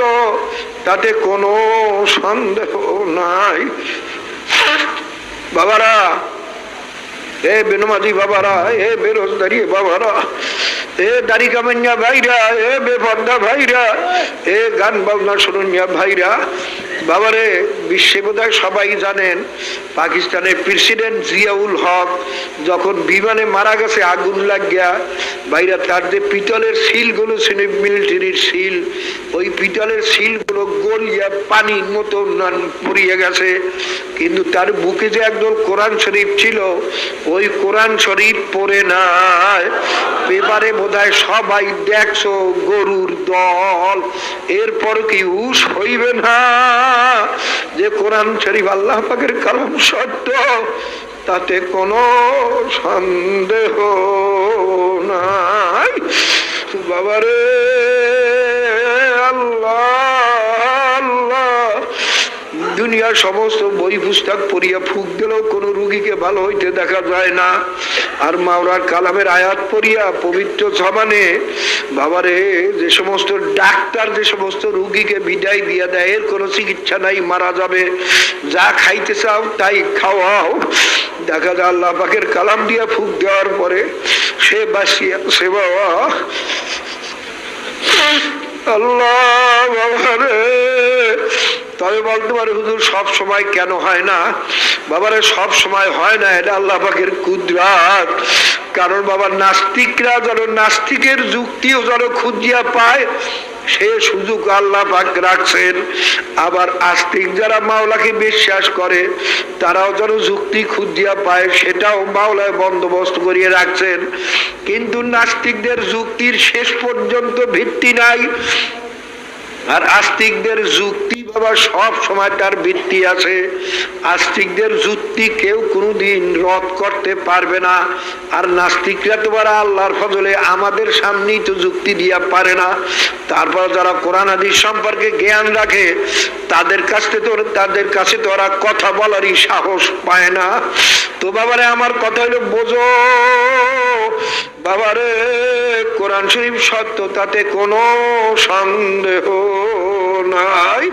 তাতে কোনো সন্দেহ নাই। বাবারা, এ বেনমাজি বাবারা, এ বেরোজগারি বাবারা, এ দাড়ি কামাইয়া ভাইরা, এ বেপর্দা ভাইরা, এ গান বাজনা শুনুনিয়া ভাইরা, বাবারে, বিশ্বে বোধহয় সবাই জানেন পাকিস্তানের প্রেসিডেন্ট জিয়াউল হক যখন বিমানে মারা গেছে আগুন লাগিয়া, বাইরে তার যে পিতলের শিলগুলো ছিল মিলিটারির শিল, ওই পিতলের শিলগুলো গলিয়া পানির মতো পুড়িয়ে গেছে, কিন্তু তার বুকে যে একদল কোরআন শরীফ ছিল ওই কোরআন শরীফ পড়ে নাই। পেপারে বোধহয় সবাই দেখছো গরুর দল, এরপর কি হুশ হইবে না যে কোরআন শরীফ আল্লাহ পাকের কালাম সত্য, তাতে কোনো সন্দেহ নাই। বাবারে আল্লাহ আল্লাহ, দুনিয়ার সমস্ত বই পুস্তক পড়িয়া ফুক দিলেও কোন রুগীকে ভালো হইতে দেখা যায় না, আর মাওলার কালামের আয়াত পড়িয়া পবিত্র জবানে বাবারে যে সমস্ত ডাক্তার যে সমস্ত রুগীকে বিদায় দিয়া দেয়, এর কোনো চিকিৎসা নাই, মারা যাবে, যা খাইতে চাও তাই খাওয়াও, দেখা যায় আল্লাহ পাকের কালাম দিয়া ফুক দেওয়ার পরে সে বাঁচিয়া সে বাবা আল্লাহ বাবারে। তবে বলতে পারে হুজুর সব সময় কেন হয় না? বাবারে সব সময় হয় না, এটা আল্লাহ পাকের কুদরত। কারণ বাবা নাস্তিকরা যেন নাস্তিকের যুক্তিও যেন খুঁজিয়া পায় সে সুযোগ আল্লাহ পাক রাখছেন, আবার আস্তিক যারা মাওলাকে বিশ্বাস করে তারাও যেন যুক্তি খুঁজিয়া পায় সেটাও মাওলায় বন্দোবস্ত করিয়ে রাখছেন। কিন্তু নাস্তিকদের যুক্তির শেষ পর্যন্ত ভিত্তি নাই, আর আস্তিকদের যুক্তি বাবা সব সময় তার ভিত্তি আছে। আস্তিকদের যুক্তি কেউ কোনোদিন রদ করতে পারবে না, আর নাস্তিকরা তো বারা আল্লাহর ফজলে আমাদের সামনেই তো যুক্তি দিয়া পারে না। তারপর যারা কোরআন হাদিস সম্পর্কে জ্ঞান রাখে তাদের কাছে তো ওরা কথা বলারই সাহস পায় না। তো বাবারে আমার কথা হলো বোঝো বাবারে, কোরআন শরীফ সত্য, তাতে কোনো সন্দেহ নাই।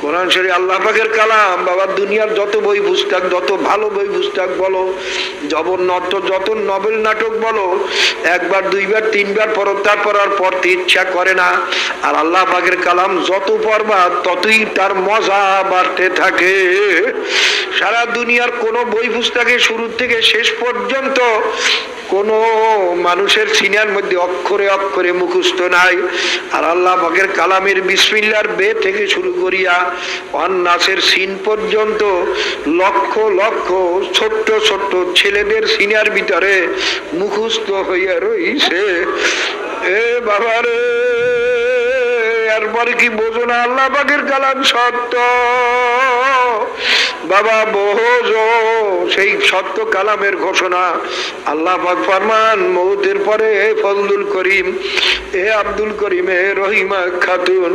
কোরআন শরীফ আল্লাহ পাকের কালাম। বাবা দুনিয়ার যত বই পুস্তক, যত ভালো বই পুস্তক বলো, যত নভেল নাটক বলো, একবার দুইবার তিনবার পড়ো, তারপর আর পড়তে ইচ্ছা করে না। আর আল্লাহ পাকের কালাম যত পড়বা ততই তার মজা বাড়তে থাকে। সারা দুনিয়ার কোন বই পুস্তকে শুরু থেকে শেষ পর্যন্ত কোন মানুষের সিনার মধ্যে অক্ষরে অক্ষরে মুখস্থ নাই। আর আল্লাহ পাকের কালামের বিসমিল্লাহর বে থেকে শুরু করিয়া অন্নাসের সিন পর্যন্ত লক্ষ লক্ষ ছোট্ট ছোট্ট ছেলেদের সিনার ভিতরে মুখস্থ হইয়া রইছে। এ বাবারে, এরপরে কি বোঝো না আল্লাহ পাকের কালাম সত্য? বাবা বোঝো সেই সত্য কালামের ঘোষণা। আল্লাহ পাক ফরমান মৌতের পরে ফজলুল করিম, এ আব্দুল করিম, এ রহিমা খাতুন,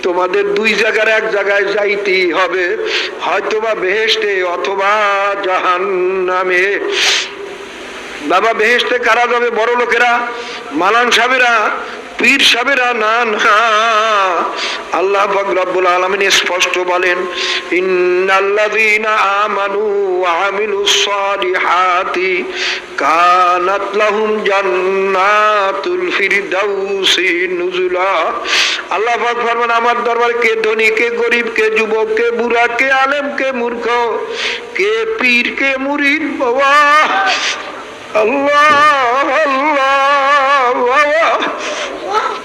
তোমাদের দুই জায়গার এক জায়গায় যাইতেই হবে, হয়তোবা বেহেশতে অথবা জাহান্নামে। বাবা বেহেশতে কারা যাবে? বড় লোকেরা, মালান সাহেবেরা, পীর সাহেবেরা না, না। আল্লাহ পাক রব্বুল আলামিন স্পষ্ট বলেন, ইন্নাল্লাযীনা আমানু ওয়া আমিলুস সালিহাতি কানাত লাহুম জান্নাতুল ফিরদাউসি নুজুলা। আল্লাহ পাক ফরমান আমার দরবারে কে ধনী, কে গরিব, কে যুবক, কে বুড়া, কে আলেম, কে মূর্খ, কে পীর, কে মুরিদ, বাবা আল্লাহ আল্লাহ।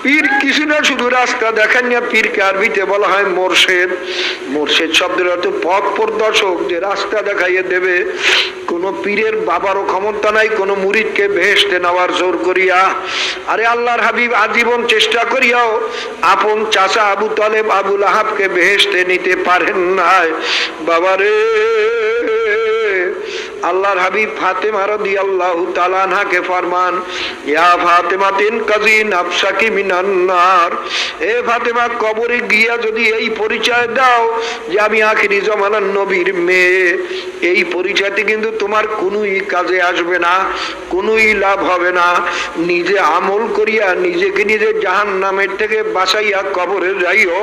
পীর কিছু না, শুধু রাস্তা দেখান না, পীরকে আরবিতে বলা হয় মোরশেদ। মোরশেদ শব্দের অর্থ পথ প্রদর্শক, যে রাস্তা দেখাইয়ে দেবে। কোন পীরের বাবারও ক্ষমতা নাই কোন মুরিদকে বেহেশতে নেওয়ার জোর করিয়া। আরে আল্লাহর হাবিব আজীবন চেষ্টা করিয়াও আপন চাচা আবু তালেব আবুল আহাবকে বেহেশতে নিতে পারেন নাই। বাবারে, আল্লাহর হাবিব ফাতেমা রাদিয়াল্লাহু তাআলা আনহাকে ফরমান, ইয়া ফাতেমাতিন কাযী নাফসাকি মিনান নার। এ ফাতেমা, কবরে গিয়া যদি এই পরিচয় দাও যে আমি আখিরি জামানার নবীর মেয়ে, এই পরিচয়তে কিন্তু তোমার কোনোই কাজে আসবে না, কোনোই লাভ হবে না। নিজে আমল করিয়া নিজেকে নিজে জাহান্নামের থেকে বাঁচাইয়া কবরে যাইও।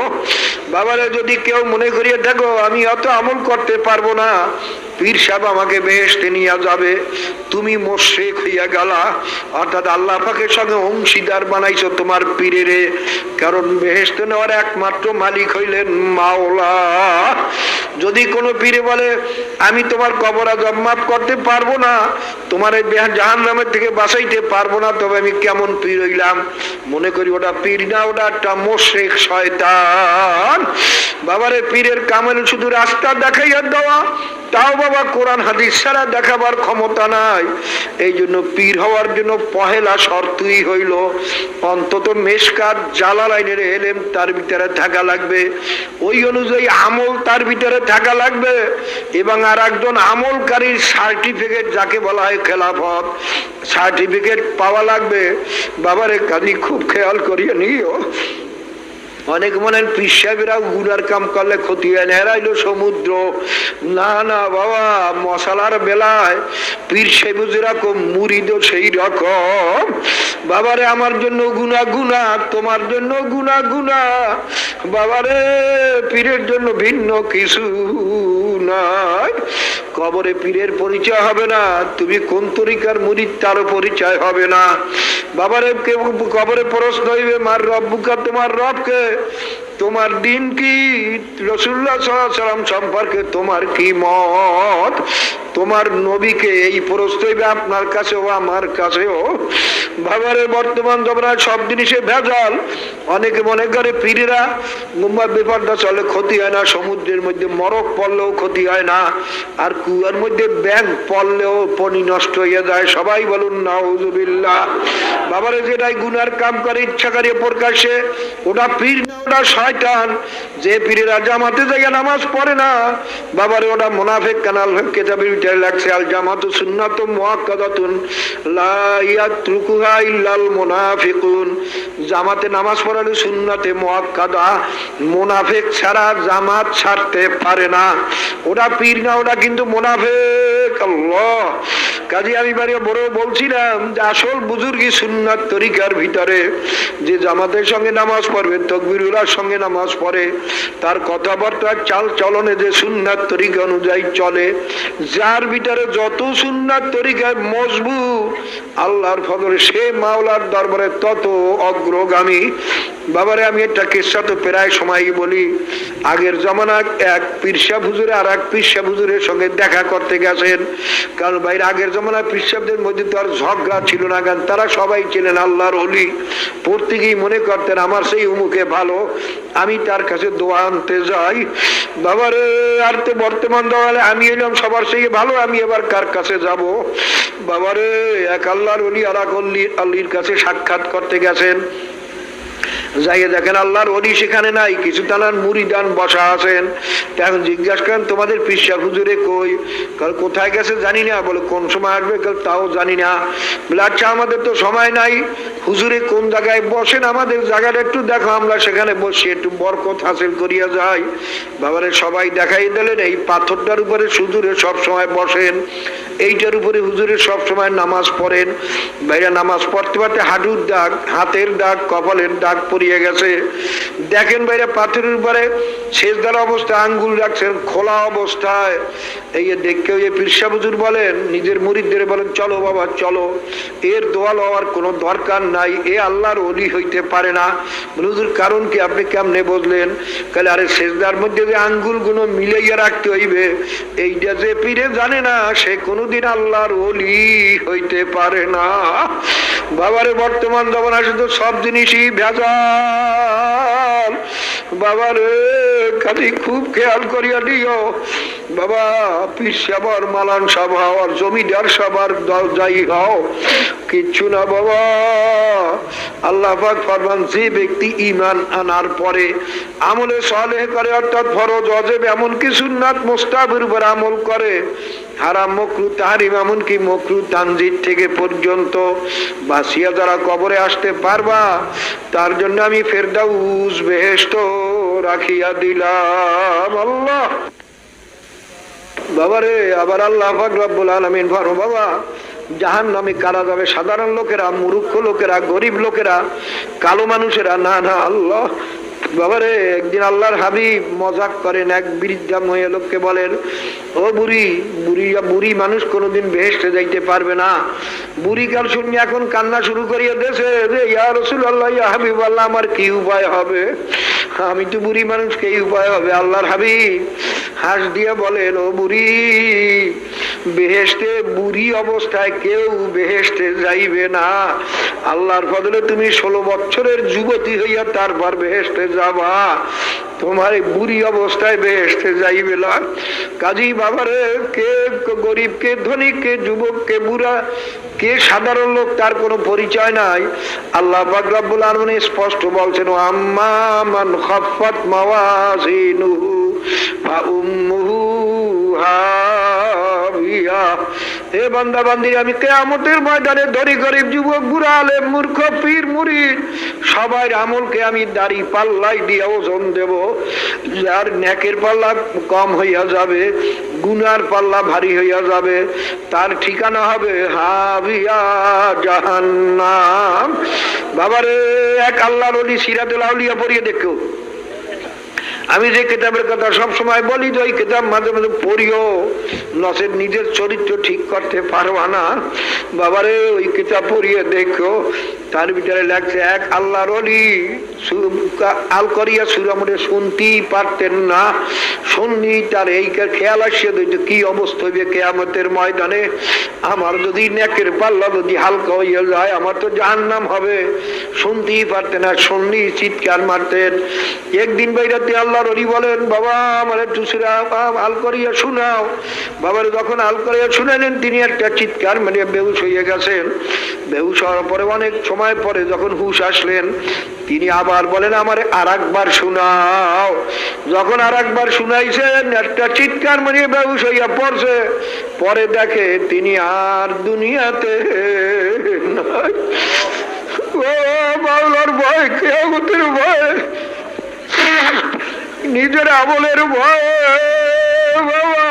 বাবারে, যদি কেউ মনে করিয়া দেখো আমি অত আমল করতে পারবো না, পীর সাহেব আমাকে বেহেশতে নিয়ে যাবে, তুমি মুশরিক হইয়া গেলা, অর্থাৎ আল্লাহ পাকের সঙ্গে অংশীদার বানাইছো তোমার পীরেরে। কারণ বেহেশতে নেওয়ার একমাত্র মালিক হইলেন মাওলা। যদি কোনো পীরে বলে আমি তোমার কবর আযাব মাফ করতে পারবো না, তোমার এই জাহান্নামের থেকে বাঁচাইতে পারবো না, তবে আমি কেমন পীর হইলাম? মনে করি ওটা পীর না, ওটা একটা মুশরিক শয়তান। বাবারে পীরের কামেল শুধু রাস্তা দেখাইয়া দেওয়া, তাও বাবা কোরআন হাদিস ছাড়া দেখাবার ক্ষমতা নাই। এই জন্য পীর হওয়ার জন্য পহেলা শর্তই হইল অন্তত মেশকাত জালালাইনের এলেম তার ভিতরে থাকা লাগবে, ওই অনুযায়ী আমল তার ভিতরে থাকা লাগবে, এবং আর একজন আমলকারীর সার্টিফিকেট যাকে বলা হয় খেলাফত সার্টিফিকেট পাওয়া লাগবে। বাবারে কাজী খুব খেয়াল করিয়ে নিও। অনেক মনে পীর সাহেবেরাও গুনার কাম করলে ক্ষতি হয় না, এরাইলো সমুদ্র। না না বাবা, মশালার বেলায় পীর সাহেব যেরকম মুরিদও সেই রকম। বাবারে আমার জন্য গুনা গুনা, তোমার জন্য গুনা গুনা। বাবারে পীরের জন্য ভিন্ন কিছু নাই। কবরে পীরের পরিচয় হবে না, তুমি কোন তরিকার মুরিদ তারও পরিচয় হবে না। বাবারে কবরে প্রশ্ন হইবে মার রব্বুকা, তোমার রবকে, তোমার দিন কি, রাসূলুল্লাহ সাল্লাল্লাহু আলাইহি ওয়াসাল্লাম সম্পর্কে তোমার কি মত, তোমার নবীকে, এই প্রশ্ন হইবে আপনার কাছেও আমার কাছেও। বাবারে বর্তমান জমানায় সব জিনিসে ভেজাল। অনেকে মনে করে পীরেরা মুম্বাই বিপদটা চলে ক্ষতি হয় না, সমুদ্রের মধ্যে মরক পড়লেও ক্ষতি হয় না, আর কুয়ার মধ্যে ব্যাঙ পড়লেও পানি নষ্ট হয়ে যায়। সবাই বলুন নাউযুবিল্লাহ। বাবারে যেটাই গুনার কাম করে ইচ্ছাকারী প্রকাশ্যে, ওটা পীর না, ওটা শয়তান। যে পীরেরা জামাতে যাইয়া নামাজ পড়ে না, বাবারে ওটা মুনাফিক। কানাল কিতাবের ভিতরে লাগছে আল জামাতু সুন্নাতুম মুআক্কাদাতুন লা ইয়াতরুকুহা ইল্লাল মুনাফিকুন। জামাতে নামাজ পড়ালে সুন্নাতে মুআক্কাদা, মুনাফিক ছাড়া জামাত ছাড়তে পারে না। ওটা পীর না, ওটা কিন্তু মুনাফিক। আল্লাহ, কাজে আমি বাড়ি বড় বলছিলাম যে আসল বুজুর্গি সুন্নাত তরিকার ভিতরে যে জামাতের সঙ্গে নামাজ পড়বে, তাকবীরুল্লাহর সঙ্গে নামাজ পড়ে, তার কথাবার্তা চাল চলনে যে সুন্নাত তরিকা অনুযায়ী চলে, যার ভিতরে যত সুন্নাত তরিকায় মজবুত, আল্লাহর ফজলে সে মাওলার দরবারে তত অগ্রগামী। বাবারে আমি একটা কিসসা তো প্রায় সময় বলি। আগের জমানায় এক পীর সাহেব হুজুরে আর এক পীর সাহেব হুজুরের সঙ্গে দেখা করতে গেছেন। কারণ বাইরে আগের জমানায় পীর সাহেবদের মধ্যে তো আর ঝগড়া ছিল না, কারণ তারা সবাই ছিলেন আল্লাহর ওলি। প্রত্যেকেই মনে করতেন আমার সেই উমুকে ভালো, আমি তার কাছে দোয়া আনতে যাই। বাবারে আর তো বর্তমান দোয়ালে আমি এলাম সবার সেই ভালো, আমি এবার কার কাছে যাব? বাবারে এক আল্লাহর ওলি আর এক আল্লির কাছে সাক্ষাৎ করতে গেছেন। যাইয়ে দেখেন আল্লাহর ওলি সেখানে নাই, কিছু তানার মুরিদান বসা আছেন। এখন জিজ্ঞাসা করেন তোমাদের পীর সাহেব হুজুরে কই? কাল কোথায় গেছে জানি না। বলে কোন সময় আসবে? কাল তাও জানি না। বলে আচ্ছা আমাদের তো সময় নাই, হুজুরে কোন জায়গায় বসেন, আমাদের জায়গাটা একটু দেখো, আমরা সেখানে বসি একটু বরকত হাসিল করিয়া যাই। বাবারে সবাই দেখাই দিলেন এই পাথরটার উপরে হুজুরে সব সময় বসেন, এইটার উপরে হুজুরে সব সময় নামাজ পড়েন। ভাইরা নামাজ পড়তে পড়তে হাঁটুর দাগ, হাতের দাগ, কপালের দাগ পড়িয়ে গেছে। দেখেন ভাইরা পাথরের উপরে সেজদার অবস্থায় আঙ্গুল রাখছেন খোলা অবস্থায়। এই দেখে ওই পীর সাহেব হুজুর বলেন নিজের মুরিদদের বলেন চলো বাবা চলো, এর দোয়া লওয়ার কোনো দরকার নাই, এ আল্লাহর ওলি হইতে পারে না। হুজুর কারণ কি? আপনি কেমনে বুঝলেন? তাহলে আরে সেজদার মধ্যে যে আঙ্গুলগুলো মিলাইয়া রাখতে হইবে, এইটা যে পীরে জানে না সে কোনোদিন আল্লাহর ওলি হইতে পারে না। বাবারে বর্তমান জমানায় শুধু সব জিনিসই ভেজাল। বাবারে খালি খুব খেয়াল করিয়া দিও। বাবা পীর সাহেব মালান সাহেব হও আর জমিদার সাহেব আর যাই হও, কিচ্ছু না বাবা। আল্লাহ পাক ফরমান যে ব্যক্তি ঈমান আনার পরে আমলে সালেহ করে, অর্থাৎ ফরজ ওয়াজিব এমনকি সুন্নাত মুস্তাহাবের উপর আমল করে, হারাম মাকরুহ তাহরিম এমনকি মাকরুহ তানজিল থেকে পর্যন্ত বাঁচিয়া যারা কবরে আসতে পারবা, তার জন্য আমি ফেরদাউস বেহেশত রাখিয়া দিলাম। আল্লাহ বাবারে আবার আল্লাহ পাক রব্বুল আলামিন ফরমান বাবা জাহান্নামে কারা যাবে? সাধারণ লোকেরা, মূর্খ লোকেরা, গরিব লোকেরা, কালো মানুষেরা? না না, আল্লাহ বাবারে একদিন আল্লাহর হাবিব মজাক করেন, এক বৃদ্ধা মহিলা লোককে বলেন, ও বুড়ি, বুড়ি মানুষ কোনোদিন বেহেশতে যাইতে পারবে না। বুড়ি কাল শুনি এখন কান্না শুরু করিয়া দিয়েছে যে ইয়া রাসূলুল্লাহ, ইয়া হাবিবাল্লাহ, আমার কি উপায় হবে? আমি তো বুড়ি মানুষ, কি উপায় হবে? আল্লাহর হাবিব হাস দিয়া বলেন, ও বুড়ি, বেহেশতে বুড়ি অবস্থায় কেউ বেহেশতে যাইবে না। আল্লাহর ফজলে তুমি 16 বছরের যুবতী হইয়া তারপর বেহেশতে যাবা, তোমার বুড়ি অবস্থায় বেহেশতে যাইবে না। কাজী বাবারে, কে গরিব, কে ধনী, কে যুবক, কে বুড়া, কে সাধারণ লোক, তার কোনো পরিচয় নাই। আল্লাহ পাক রব্বুল আলামিন স্পষ্ট বলছেন, আম্মা মান খাফফাত মাওয়াজিনুহু ফা উম্মুহু হাবিয়া। হে বান্দা বান্দি, আমি কিয়ামতের ময়দানে ধরি গরিব, যুবক, বুড়া, আলেম, মূর্খ, পীর, মুরিদ সবার আমলকে আমি দাড়ি পাল্লাই দিয়ে ওজন দেব। যার নেকের পাল্লা কম হইয়া যাবে, গুনার পাল্লা ভারী হইয়া যাবে, তার ঠিকানা হবে হাবিয়া জাহান্নাম। বাবারে, এক আল্লাহর ওলি সিরাতুল আউলিয়া পড়িয়ে দেখো। আমি যে কিতাবের কথা সব সময় বলি, যে ওই কিতাব মাঝে মাঝে পড়িও, নচেত নিজের চরিত্র ঠিক করতে পারবা না। বাবারে, ওই কিতাব পড়িয়ে দেখো, তার ভিতরে লেখছে এক আল্লাহর ওলি আল করিয়া সুরামরে শুনতেই পারতেন না। শুননি তার এই খেয়াল আসছে কি অবস্থা হইবে কিয়ামতের ময়দানে। আমার যদি নেকের পাল্লা যদি হালকা হইয়া যায়, আমার তো জাহান্নাম হবে। শুনতেই পারতেন না, শুননি চিৎকার মারতেন। একদিন বাইরাতে আল্লাহর ওলি বলেন, বাবা আমার একটু আল করিয়া শুনাও। বাবার যখন আল করিয়া শুনাইলেন, তিনি একটা চিৎকার মানে বেহুশ হইয়া গেছেন। বেহুশ হওয়ার পরে অনেক সময় পরে যখন হুশ আসলেন, তিনি আবার বলেন, আমার আর একবার শুনাও। যখন আর একবার শুনাইছেন, একটা চিৎকার মারিয়ে বেহুশ হইয়া পড়ছে। পরে দেখে তিনি আর দুনিয়াতে নাই। ও মাওলার ভয়, কিয়ামতের ভয়, নিজের আমলের ভয়। বাবা,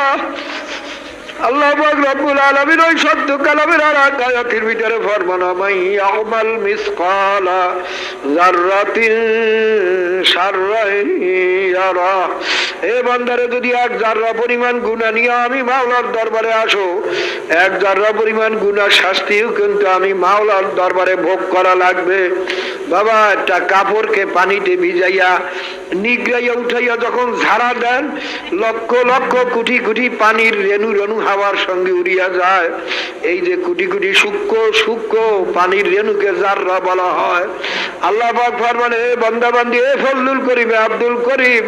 আল্লাহ পাক রব্বুল আলামিন ওই সত্য কালামের আর আয়াতের ভিতরে ফরমান, মাইয়া আমাল মিসকালা যাররাতিন শাররান ইয়ারা। এ বান্দারে, যদি এক জাররা পরিমাণ গুনাহ নিয়ে আমি মাওলার দরবারে আসো, এক জাররা পরিমাণ গুনাহ শাস্তিও কিন্তু আমি মাওলার দরবারে ভোগ করা লাগবে। বাবা, একটা কাপড়কে পানিতে ভিজাইয়া নিগড়াইয়া উঠাইয়া যখন ঝাড়া দেন, লক্ষ লক্ষ কোটি কোটি পানির রেণু রেণু হাওয়ার সঙ্গে উড়িয়া যায়। এই যে কোটি কোটি সূক্ষ্ম সূক্ষ্ম পানির রেণুকে জাররা বলা হয়। আল্লাহ পাক ফরমান, হে বান্দা বান্দি, হে ফজলুল করিম, আব্দুল করিম,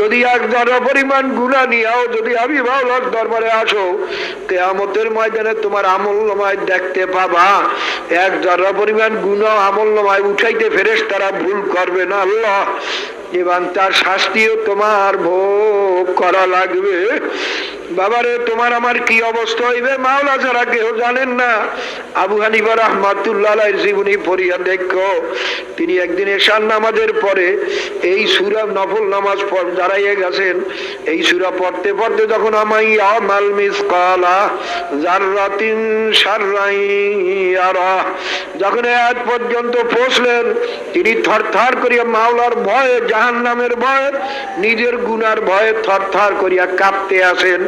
যদি এক জাররা পরিমাণ গুনাহ নিয়েও যদি আমি মাওলার দরবারে আসো, কিয়ামতের ময়দানে তোমার আমলনামায় দেখতে পাবা এক জাররা পরিমাণ গুনাহ আমলনামায় উঠাইতে ফেরেশতারা ভুল করবে না আল্লাহ, এবং তার শাস্তিও তোমার ভোগ করা লাগবে। বাবারে, তোমার আমার কি অবস্থা হইবে মাওলা ছাড়া কেউ জানেন না। আবু হানিফা রাহমাতুল্লাহ আলাইহির জীবনী পড়িয়া দেখো। তিনি একদিন এশার নামাজের পরে এই সূরা নফল নামাজ দাঁড়াইয়া গেছেন। এই সূরা পড়তে পড়তে যখন আমাইয়া মাল মিসকালা যাররাতিন শাররান ইয়ারা, যখন আয়াত পর্যন্ত পৌঁছলেন, তিনি থরথর করিয়া মাওলার ভয়ে, জাহান্নামের ভয়ে, নিজের গুনার ভয়ে থরথর করিয়া কাঁপতে আসেন,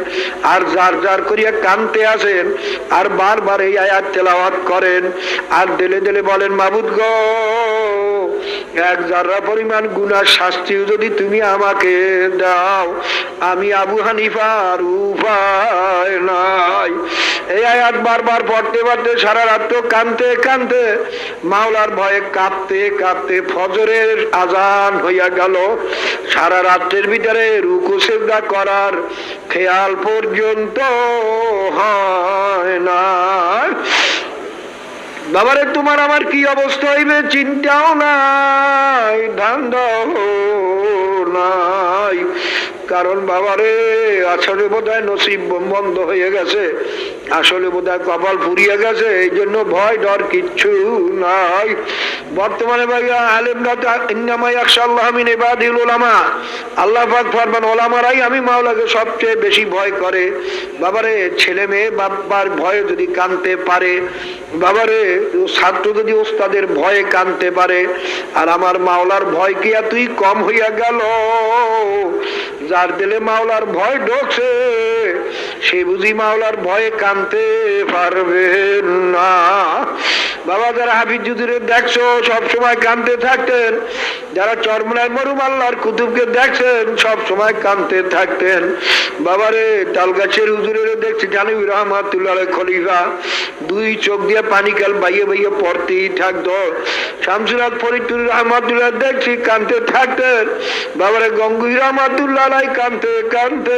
আর জার জার করিয়া কানতে আসেন, আর বারবার এই আয়াত তেলাওয়াত করেন, আর দিলে দিলে বলেন, মাবুদ গো, এক জাররা পরিমাণ গুনার শাস্তিও যদি তুমি আমাকে দাও, আমি আবু হানিফার উপায় নাই। এই আয়াত বারবার পড়তে পড়তে সারা রাত কানতে কানতে, মাওলার ভয়ে কাঁপতে কাঁপতে ফজরের আজান হইয়া গেল। সারা রাত্রের ভিতরে রুকু সিজদা করার খেয়াল পর্যন্ত হয় না। বাবারে, তোমার আমার কি অবস্থা হইবে চিন্তাও নাই, ধান্দাও নাই। কারণ বাবারে, আসলে বোধহয় নসিব বন্ধ হয়ে গেছে, আসলে বোধহয় কপাল ফুরিয়ে গেছে, এই জন্য ভয় ডর কিচ্ছু নাই। বর্তমানে ভাইয়া আলেমরা তো ইন্নামা ইয়াখশাল্লাহ মিন ইবাদিল উলামা, আল্লাহ পাক ফরমান ওলামারাই আমি মাওলাকে সবচেয়ে বেশি ভয় করে। বাবারে ছেলে মেয়ে বাবার ভয়ে যদি কাঁদতে পারে, বাবারে ছাত্র যদি ওস্তাদের ভয়ে কাঁদতে পারে, আর আমার মাওলার ভয় কি তুই কম হইয়া গেল? যার দিলে মাওলার ভয় ঢোকছে সে বুঝি মাওলার ভয়ে কাঁদতে পারবে না। বাবা যারা হাফিজ হুজুরের দেখছো সব সময় কাঁদতে থাকতেন, যারা চরমনায় মরুম আল্লাহর কুতুবকে দেখছেন সব সময় কাঁদতে থাকতেন। বাবারে তালগাছের হুজুরের দেখছি জানিবুর রহমাতুল্লাহ খলিফা, দুই চোখ দিয়ে পানি কাল বাইয়ে বাইয়ে পড়তেই থাকতো। শামসুল হক ফরিদপুর রহমাতুল্লাহ দেখছি কাঁদতে থাকতেন। বাবারে গঙ্গুই রহমাতুল্লাহ কাঁদতে কাঁদতে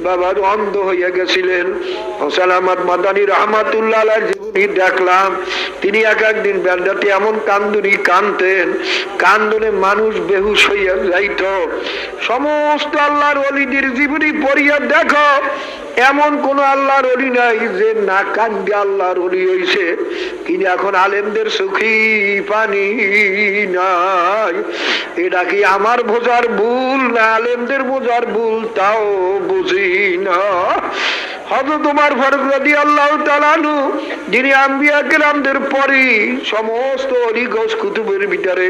বাবা অন্ধ হইয়া গেছিলেন। হোসেন আহমদ মাদানী রহমাতুল্লাহ জীবনী দেখলাম, তিনি এক একদিন বেড়াতে এমন কান্দুনি কানতেন, কান্দনে মানুষ বেহুশ হইয়া যাইত। সমস্ত আল্লাহর ওলিদের জীবনী পড়িয়া দেখো, এমন কোন আল্লাহর ওলি নাই যে না কান্দে আল্লাহর ওলি হইছে। কিন্তু এখন আলেমদের সুখী পানি নাই। এটা কি আমার বোঝার ভুল না আলেমদের বোঝার ভুল তাও বুঝি না। হযরত ওমর ফারুক রাদিয়াল্লাহু তাআলা আনহু, যিনি আম্বিয়া কেরামদের পরে সমস্ত ওলি গৌস কুতুবের ভিতরে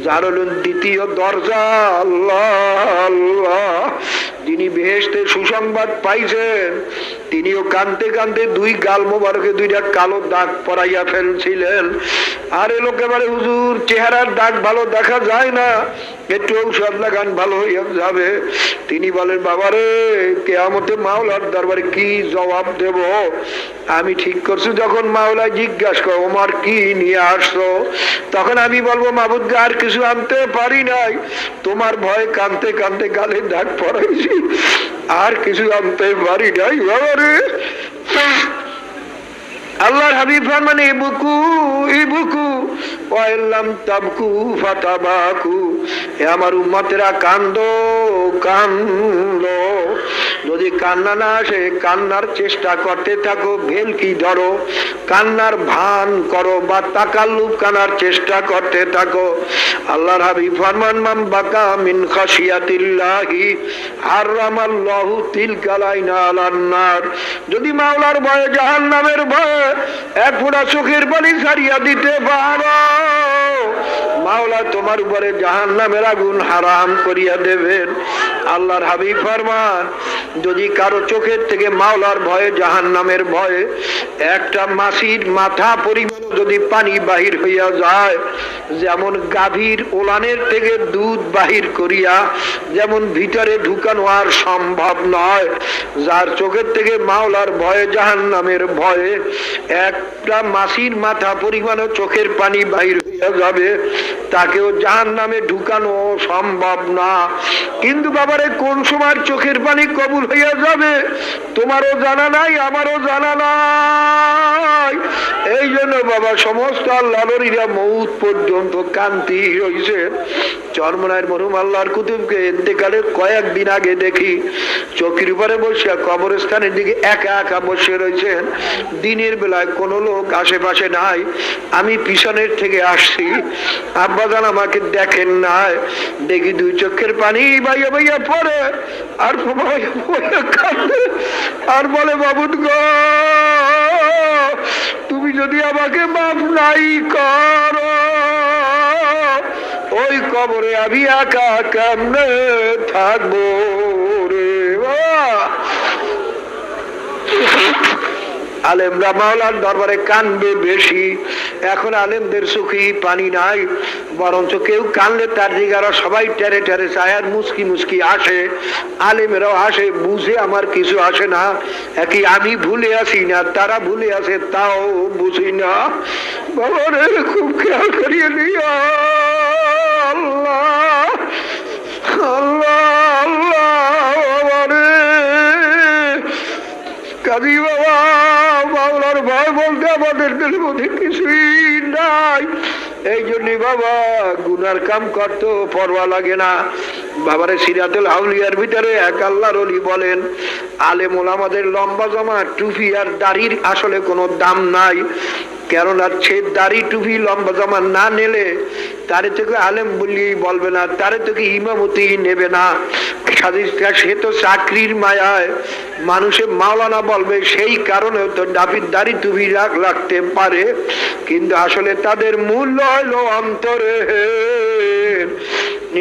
যার হলেন দ্বিতীয় দরজা, আল্লাহ আল্লাহ, যিনি বেহেশতে সুসংবাদ পাইছেন, তিনিও কানতে কানতে দুই গাল মোবারকে দুইটা কালো দাগ পরাইয়া ফেলছিলেন। আর এ লোক এবারে হুজুর চেহারার দাগ ভালো দেখা যায় না, একটু ঔষধ লাগান ভালো হইয়া যাবে। তিনি বলেন বাবারে কিয়ামতে মাওলার দরবারে কি জবাব দেব? আমি ঠিক করছি যখন মাওলা জিজ্ঞাসা করো ওমর কি নিয়ে আসছো, তখন আমি বলবো মাবুদ আর কিছু আনতে পারি নাই, তোমার ভয় কানতে কানতে গালে দাগ পরাইছি, আর কিছু আনতে পারি নাই। বাবারে আল্লাহর হাবিব ফরমান ইবকু ইবকু ওয়া ইল্লাম তাবকু ফাতাবাকু, হে আমার উম্মতেরা কান্দো কান্দো, যদি কান্না না আসে কান্নার চেষ্টা করতে থাকো, ভেলকি ধরো, কান্নার ভান করো বা তাকাল্লুব কানার চেষ্টা করতে থাকো। আল্লাহর হাবিব ফরমান মান বাকা মিন খাশিয়াতিল্লাহি হারামাল্লাহু তিলকাল আইনা আলান নার, যদি মাওলার ভয়ে জাহান্নামের ভয়ে এক ফোঁটা চোখের পানি ছাড়িয়া দিতে পারো, মাওলা তোমার উপরে জাহান্নামের আগুন হারাম করিয়া দেবেন। আল্লাহর হাবিব ফরমান যদি কারো চোখের থেকে মাওলার ভয়ে জাহান্নামের ভয়ে একটা মাছির মাথা পরিমাণ যদি পানি বাহির হইয়া যায়, যেমন গাভীর ওলানের থেকে দুধ বাহির করিয়া যেমন ভিতরে ঢুকানো আর সম্ভব নয়, যার চোখের থেকে মাওলার ভয়ে জাহান্নামের ভয়ে একটা মাছির মাথা পরিমাণ চোখের পানি বাহির হইয়া যাবে, তাকেও জাহান্নামে ঢুকানো সম্ভব না। কিন্তু বাবারে কোন সময় চোখের পানি কবুল হইয়া যাবে তোমারও জানা নাই, আমারও জানা নাই। এই জন্য বাবা সমস্ত আল্লাহরা মউত পর্যন্ত কান্তি রয়েছে। চরমনায়ের মরহুম আল্লাহর কুতুবকে ইন্তেকালের কয়েকদিন আগে দেখি চৌকির উপরে বসে কবরস্থানের দিকে একা একা বসে রয়েছেন। দিনের বেলায় কোনো লোক আশেপাশে নাই, আমি পিছনের থেকে আসছি, আব্বাজান আমাকে দেখেন নাই, দেখি দুই চোখের পানি বাইয়া বাইয়া পড়ে আর কাঁদে আর বলে বাবুদ গো তুমি যদি আমাকে মাফ নাই করো, ওই কবরে আমি একা কেমনে থাকবো রে। আলেমরা মাওলার দরবারে কানবে বেশি। এখন আলেমদের চোখে পানি নাই, বরঞ্চ কেউ কানলে তার দিকে সবাই টেরে টেরে চায় আর মুসকি মুসকি আসে। আলেমেরাও আসে, বুঝে আমার কিছু আসে না, একই আমি ভুলে আসি না তারা ভুলে আসে তাও বুঝি না। বাবারে খুব খেয়াল করিয়ে নিও আল্লাহ আল্লাহ আল্লাহ। কাজী বাবা মাওলার ভয় বলতে আমাদের দিলের মধ্যে কিছুই নাই। এই জন্যই বাবা গুনার কাম করতে পরোয়া লাগে না। বাবারে সিরাতুল আউলিয়ার ভিতরে এক আল্লাহর ওলি বলেন, আলেম ওলামাদের লম্বা জামা টুপি আর দাড়ির আসলে কোনো দাম নাই, কেননা সে দাড়ি টুপি লম্বা জামা না নিলে তারে থেকে আলেম বললেই বলবে না, তারে থেকে ইমামতি নেবে না, সে তো চাকরির মায়ায় মানুষে মাওলানা বলবে, সেই কারণে তো দাড়ি টুপি রাখতে পারে, কিন্তু আসলে তাদের মূল্য হলো অন্তরে।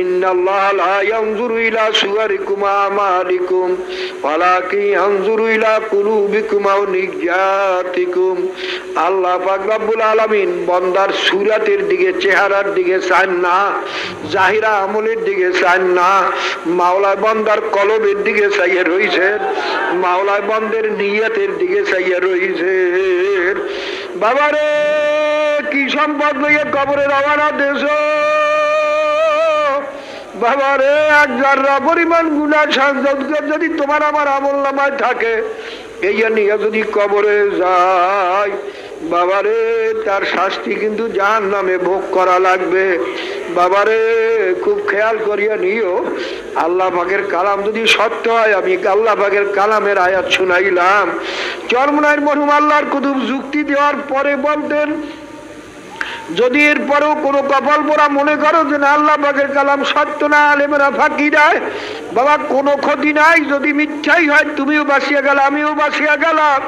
ইন্নাল্লাহ লা ইয়ানজুরু ইলা সুওয়ারিকুম আমালিকুম ওয়ালাকিন ইয়ানজুরু ইলা কুলুবিকুম ওয়া নিয়াতিকুম। আল্লাহ পাক রব্বুল আলামিন বান্দার সুরাতের দিকে, চেহারার দিকে চান না, জাহিরা আমলের দিকে চান না। মাওলা বান্দার কলবের দিকে চাইয়া রইছেন, মাওলা বান্দার নিয়তের দিকে চাইয়া রইছেন। বাবারে কি সম্পদ লইয়া কবরে রওনা দেশ বাবারে, এক জাররা পরিমাণ গুনাহ যদি তোমার আমার আমলনামায় থাকে, এই নিয়ে যদি কবরে যায় বাবারে, তার শাস্তি কিন্তু জাহান্নামে ভোগ করা লাগবে। বাবারে খুব খেয়াল করিয়া নিও, আল্লাহ পাকের কালাম যদি সত্য হয়, আমি আল্লাহ পাকের কালামের আয়াত শুনাইলাম। চরমনাইয়ের মরহুম আল্লাহর কুতুব যুক্তি দেওয়ার পরে বলতেন, যদি এরপরেও কোনো কপাল পোড়া মনে করো যে না আল্লাহ পাকের কালাম সত্য না, আলেমেরা ফাঁকি দেয়, বাবা কোনো ক্ষতি নাই। যদি মিথ্যাই হয় তুমিও বাঁচিয়া গেল, আমিও বাঁচিয়া গেলাম,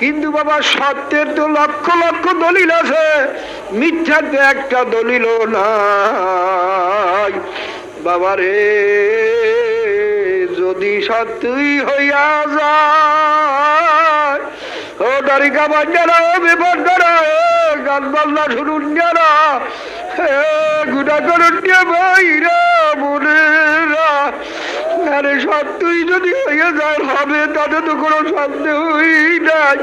কিন্তু বাবা সত্যের তো লক্ষ লক্ষ দলিল আছে, মিথ্যাতে একটা দলিল নাই। বাবারে যদি সত্যই হইয়া যায়, ও তারিকা বান্যারা, বিপদ করা গান বাজনা শুনুন যারা, গুণা করুন ভাইরা বোনেরা, আরে সত্যই যদি হয়ে যায় হবে, তাতে তো কোনো সন্দেহই নাই।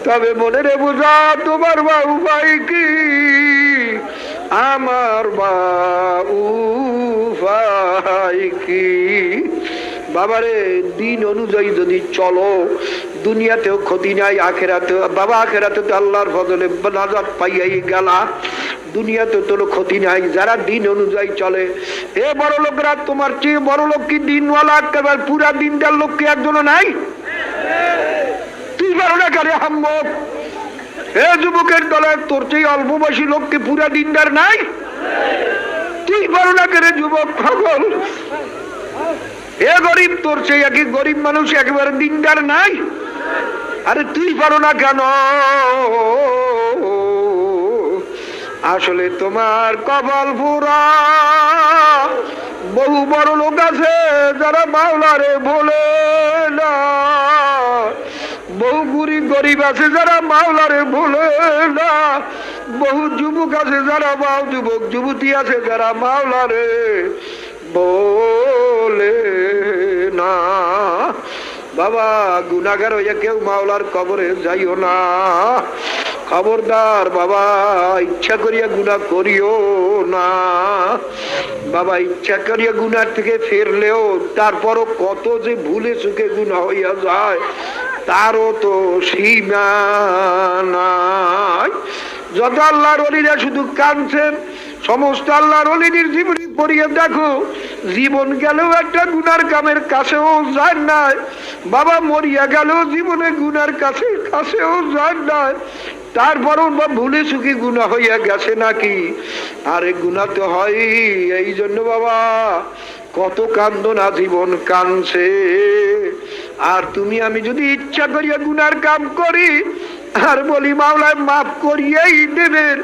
তবে মনে রে বোঝা, তোমার বা উপায় কি, আমার বা উপায় কি। বাবারে দিন অনুযায়ী যদি চলো, দুনিয়াতেও ক্ষতি নাই, আখেরাতে বাবা আখেরাতে তো আল্লাহর ফজলে নাজাত পাইয়াই গেলা, দুনিয়াতে তোর ক্ষতি নাই। যারা দিন অনুযায়ী চলে, এ বড় লোকরা, তোমার চেয়ে বড় লোক কি দিনওয়ালা একেবারে পুরা দিনটার লোক কি একজনও নাই? তুই পারো না কারে হাম্মক, এ যুবকের দলে তোর চেয়ে অল্প বয়সী লোক কি পুরা দিনদার নাই? তুই পারো না কারে যুবক পাগল, এ গরিব তোর চেয়ে একই গরিব মানুষ একেবারে দিনদার নাই? আরে তুই পারো না কেন? আসলে তোমার কপাল পুরা। বহু বড় লোক আছে যারা মাওলারে বলে না, বহু গরিব আছে যারা মাওলারে বলে না, বহু যুবক আছে যারা যুবক যুবতী আছে যারা মাওলারে বলে না। বাবা গুনাহগার হইয়া কেউ মাওলার কবরে যাইও না, খবরদার বাবা, ইচ্ছা করিয়া গুনাহ করিও না। বাবা ইচ্ছা করিয়া গুনাহ থেকে ফিরলেও তারপরও কত যে ভুলে চুকে গুনাহ হইয়া যায়, তারও তো সীমা নাই। যত আল্লাহর ওলিরা শুধু কাঁদছেন, সমস্ত আল্লাহর ওলিদের জীবনী পড়িয়ে দেখো, জীবন গেলেও একটা গুনার কামের কাছেও যায় নাই। বাবা মরিয়া গেলেও জীবনে গুনার কাছেও যায় নাই, তারপরও বা ভুলে চুকি গুনাহ হইয়া গেছে নাকি? আরে গুনাহ তো হয়। এই জন্য বাবা কত কান্দনা জীবন কাঁদছে। আর তুমি আমি যদি ইচ্ছা করিয়া গুনার কাম করি আর বলি মাওলায় মাফ করিয়াই দেবেন,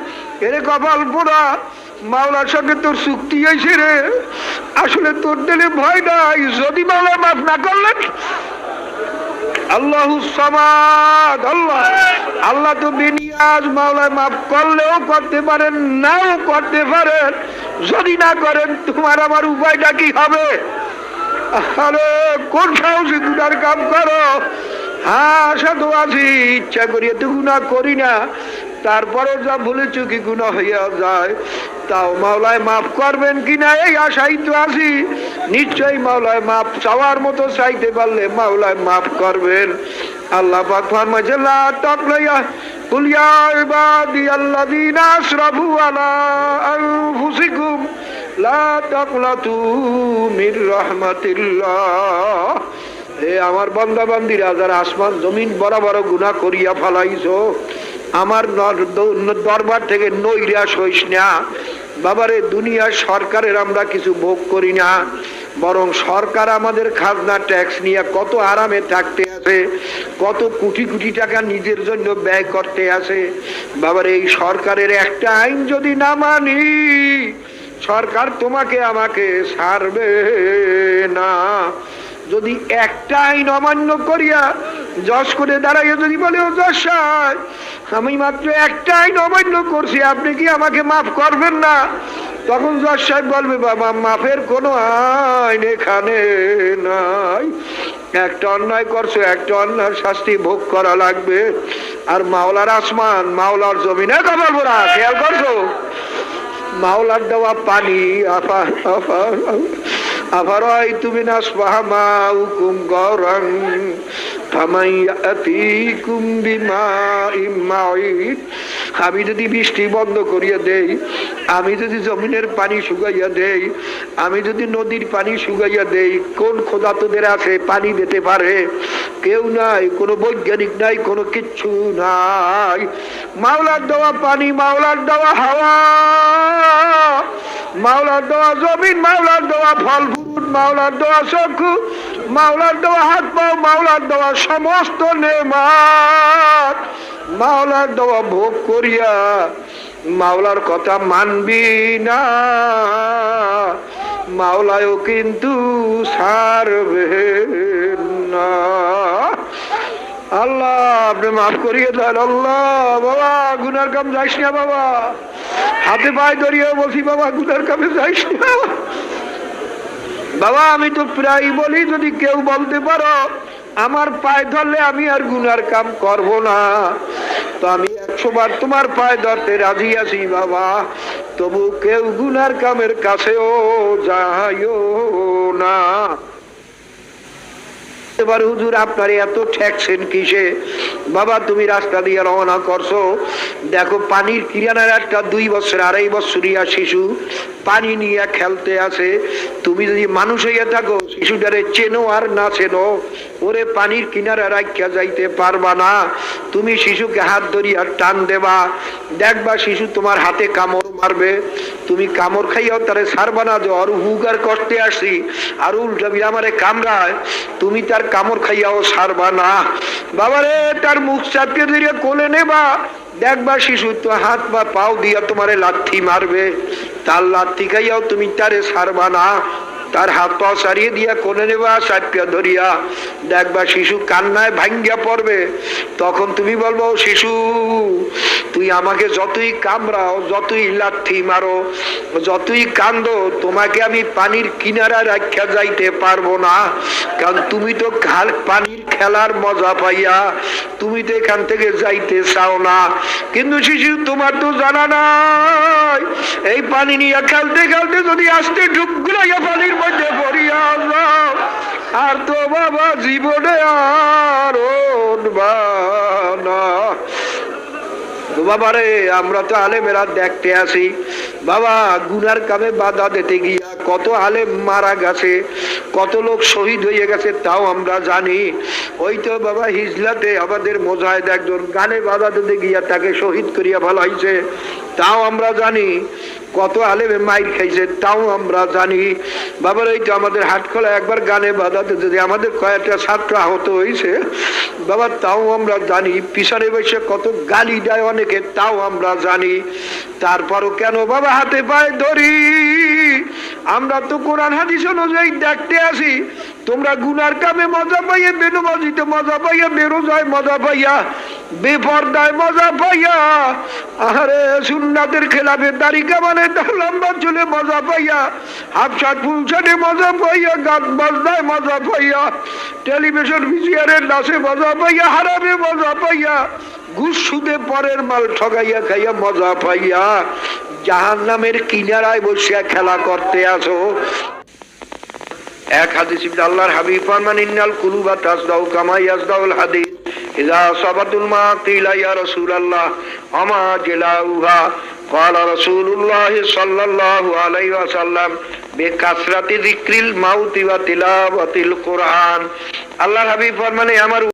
এরে কপাল পোড়া, মাওলার সঙ্গে তোর চুক্তি হয়েছে রে, আসলে তোর দিলে ভয় নাই। যদি মাওলায় মাফ না করলেন, আল্লাহু সামাদ, আল্লাহ তো বেনিয়াজ, মাওলায় মাফ করলেও করতে পারেন, নাও করতে পারেন। যদি না করেন তোমার আমার উপায়টা কি হবে? আরে কোন সাহসে গুনার কাম করো? হ্যাঁ আশা তো আছি, ইচ্ছা করিয়া তো গুনাহ করি না, তারপরও যা ভুলে চুকি গুনাহ হইয়া যায়, তাও মাওলায় মাফ করবেন কিনা এই আশাই তো আছি। নিশ্চয়ই মাওলায় মাফ চাওয়ার মতো চাইতে পারলে মাওলায় মাফ করবেন। আল্লাহ পাক ফরমাইছে লা তাকলায়া কুল ইয়া ইবাদিয়াল্লাযীনা আসরাফু আলা আনফুসিকুম লা তাকনাতু মির রাহমাতিল্লাহ। হে আমার বান্দা বান্দীরা, যারা আসমান জমিন বড় বড় গুনাহ করিয়া ফেলাইছো, আমার দরবার থেকে নৈরাশ হইস না। বাবারে, দুনিয়ার সরকারের আমরা কিছু ভোগ করি না, বরং সরকার আমাদের খাজনা ট্যাক্স নিয়ে কত আরামে থাকতে আছে, কত কোটি কোটি টাকা নিজের জন্য ব্যয় করতে আছে। বাবারে, এই সরকারের একটা আইন যদি না মানি, সরকার তোমাকে আমাকে ছাড়বে না। যদি একটা আইন অমান্য করিয়া জজ করে দাঁড়াইয়া যদি বলে, ও জজ সাহেব, আমি মাত্র একটা আইন অমান্য করছি, আপনি কি আমাকে মাফ করবেন না? তখন জজ সাহেব বলবে, বাবা, মাফের কোনো আইন এখানে নাই। একটা অন্যায় করছো, একটা অন্যায় শাস্তি ভোগ করা লাগবে। আর মাওলার আসমান, মাওলার জমিনে খবর ভরা, খেয়াল করছো? মাওলার দেওয়া পানি আফারাইতুম মিন আসবাহামাউকুম গওরান ফামাইয়াতিকুম বিমাইম মাঈদ। আমি যদি বৃষ্টি বন্ধ করিয়া দেই, আমি যদি জমিনের পানি শুকাইয়া দেই, আমি যদি নদীর পানি শুকাইয়া দেই, কোন খোদা তোদের আছে পানি দিতে পারে? কেউ নাই, কোনো বৈজ্ঞানিক নাই, কোনো কিচ্ছু নাই। মাওলার দেওয়া পানি, মাওলার দেওয়া হাওয়া, মাওলার দেওয়া জমিন, মাওলার দেওয়া ফল ফুল, মাওলার দেওয়া চক্ষু, মাওলার দেওয়া হাত পাও, মাওলার দেওয়া সমস্ত নেমাত, মাওলার দেওয়া ভোগ করিয়া মাওলার কথা মানবি না, মাওলায়ও কিন্তু ছাড়বে না। আল্লাহ আপনি মাফ করিয়ে দেন। আল্লাহ, বাবা গুনার কাম যাইস না বাবা, হাতে পায়ে ধরিয়ে বলছি, বাবা গুনার কামে যাইস না বাবা। আমি তো প্রায় বলি, যদি কেউ বলতে পারো আমার পায়ে ধরলে আমি আর গুনার কাম করব না, তো আমি 100 বার তোমার পায়ে ধরতে রাজি আছি বাবা, তবু কেউ গুনার কামের কাছেও যাইও না। এবার হুজুর আপনার এত ঠেকছেন কিসে? বাবা, তুমি রাস্তা দিয়ে রওনা করছো, দেখো পানির কিনারার একটা 2 বছর 2.5 বছরিয়া শিশু পানি নিয়ে খেলতে আছে। তুমি যদি মানুষ হইয়া থাকো, শিশুটারে চেনো আর না চেনো, ওরে পানির কিনারে রাখিয়া যাইতে পারবা না। তুমি শিশুকে হাত ধরিয়া টান দেবা, দেখবা শিশু তোমার হাতে কামড় মারবে, তুমি কামড় খাইয়াও তারে ছাড়বা না, যে আর হুগার কষ্টে আসছি আর উল্টা আমারে কামড়ায়, তুমি তার কামড় খাইয়াও ছাড়বা না। বাবারে, তার মুখ চাপকে ধরিয়া কোলে নেবা, দেখবা শিশু তো হাত বা পাও দিয়া তোমারে লাথি মারবে, তার লাথি খাইয়াও তুমি তারে ছাড়বা না। তার হাত পা সারিয়ে দিয়া কোলে নেবা, চাপিয়া ধরিয়া, দেখবা শিশু কান্নায় ভাঙ্গিয়া পড়বে, তখন তুমি বলবো, শিশু তুই আমাকে যতই কামড়াও, যতই লাথি মারো, যতই কান্দো, তোমাকে আমি পানির কিনারা রাখিয়া যাইতে পারবো না, কারণ তুমি তো পানির খেলার মজা পাইয়া তুমি তো এখান থেকে যাইতে চাও না। কিন্তু শিশু, তোমার তো জানা নাই, এই পানি নিয়ে খেলতে খেলতে যদি আসতে ঢুক গুলাইয়া পানির মধ্যে পড়িয়া যাও, আর তো বাবা জীবনে আর উঠবা না। বাবারে, আমরা তো আলেমেরা দেখতে আসি বাবা, গুনার কামে বাধা দিতে গিয়া কত আলেম মারা গেছে, কত লোক শহীদ হয়ে গেছে, তাও আমরা জানি। ওই তো বাবা হিজলাতে আমাদের মোজাহিদ একজন গানে বাধা দিতে গিয়া তাকে শহীদ করিয়া ফেলাইছে, তাও আমরা জানি। কত আলেমে মাইর খাইছে, তাও আমরা জানি। বাবার এই তো আমাদের হাটখোলা একবার গানে বাধা দিতে আমাদের কয়েকটা ছাত্র আহত হয়েছে বাবা, তাও আমরা জানি। পিছনে বসে কত গালি দেয় অনেকে, তাও আমরা জানি। তারপরও কেন বাবা হাতে পায়ে ধরি? আমরা তো কোরআন হাদিস অনুযায়ী দেখতে আসি, তোমরা গুনার কামে মজা পাইয়া, বেনমাজিতে মজা পাইয়া, বেরোজায় মজা পাইয়া, বেপর্দায় মজা পাইয়া, আরে সুন্নাতের খেলাফে দাড়ি কামানে লম্বা চুলে মজা পাইয়া, হাফ শার্ট ফুল শার্টে মজা পাইয়া, গান বাজনায় মজা পাইয়া, টেলিভিশন ভিজিয়ারের নাচে মজা পাইয়া, হারামে মজা পাইয়া, ঘুষ সুদে পরের মাল ঠগাইয়া খাইয়া মজা পাইয়া, জাহান্নামের কিনারায় বসিয়া খেলা করতে আসো। এক হাদিস আল্লাহর হাবিব ফরমান, ইন্নাল কুলুবা তাসদাউ কামা ইয়াসদাউল হাদিস, ইযা সাবাতুল মা কিলা ইয়া রাসূলুল্লাহ আমা জিলাউহা ক্বালা রাসূলুল্লাহ সাল্লাল্লাহু আলাইহি ওয়াসাল্লাম বিকাসরাতি যিকরিল মাউতি ওয়া তিলাওয়াতিল কুরআন। আল্লাহর হাবিব ফরমানে আমার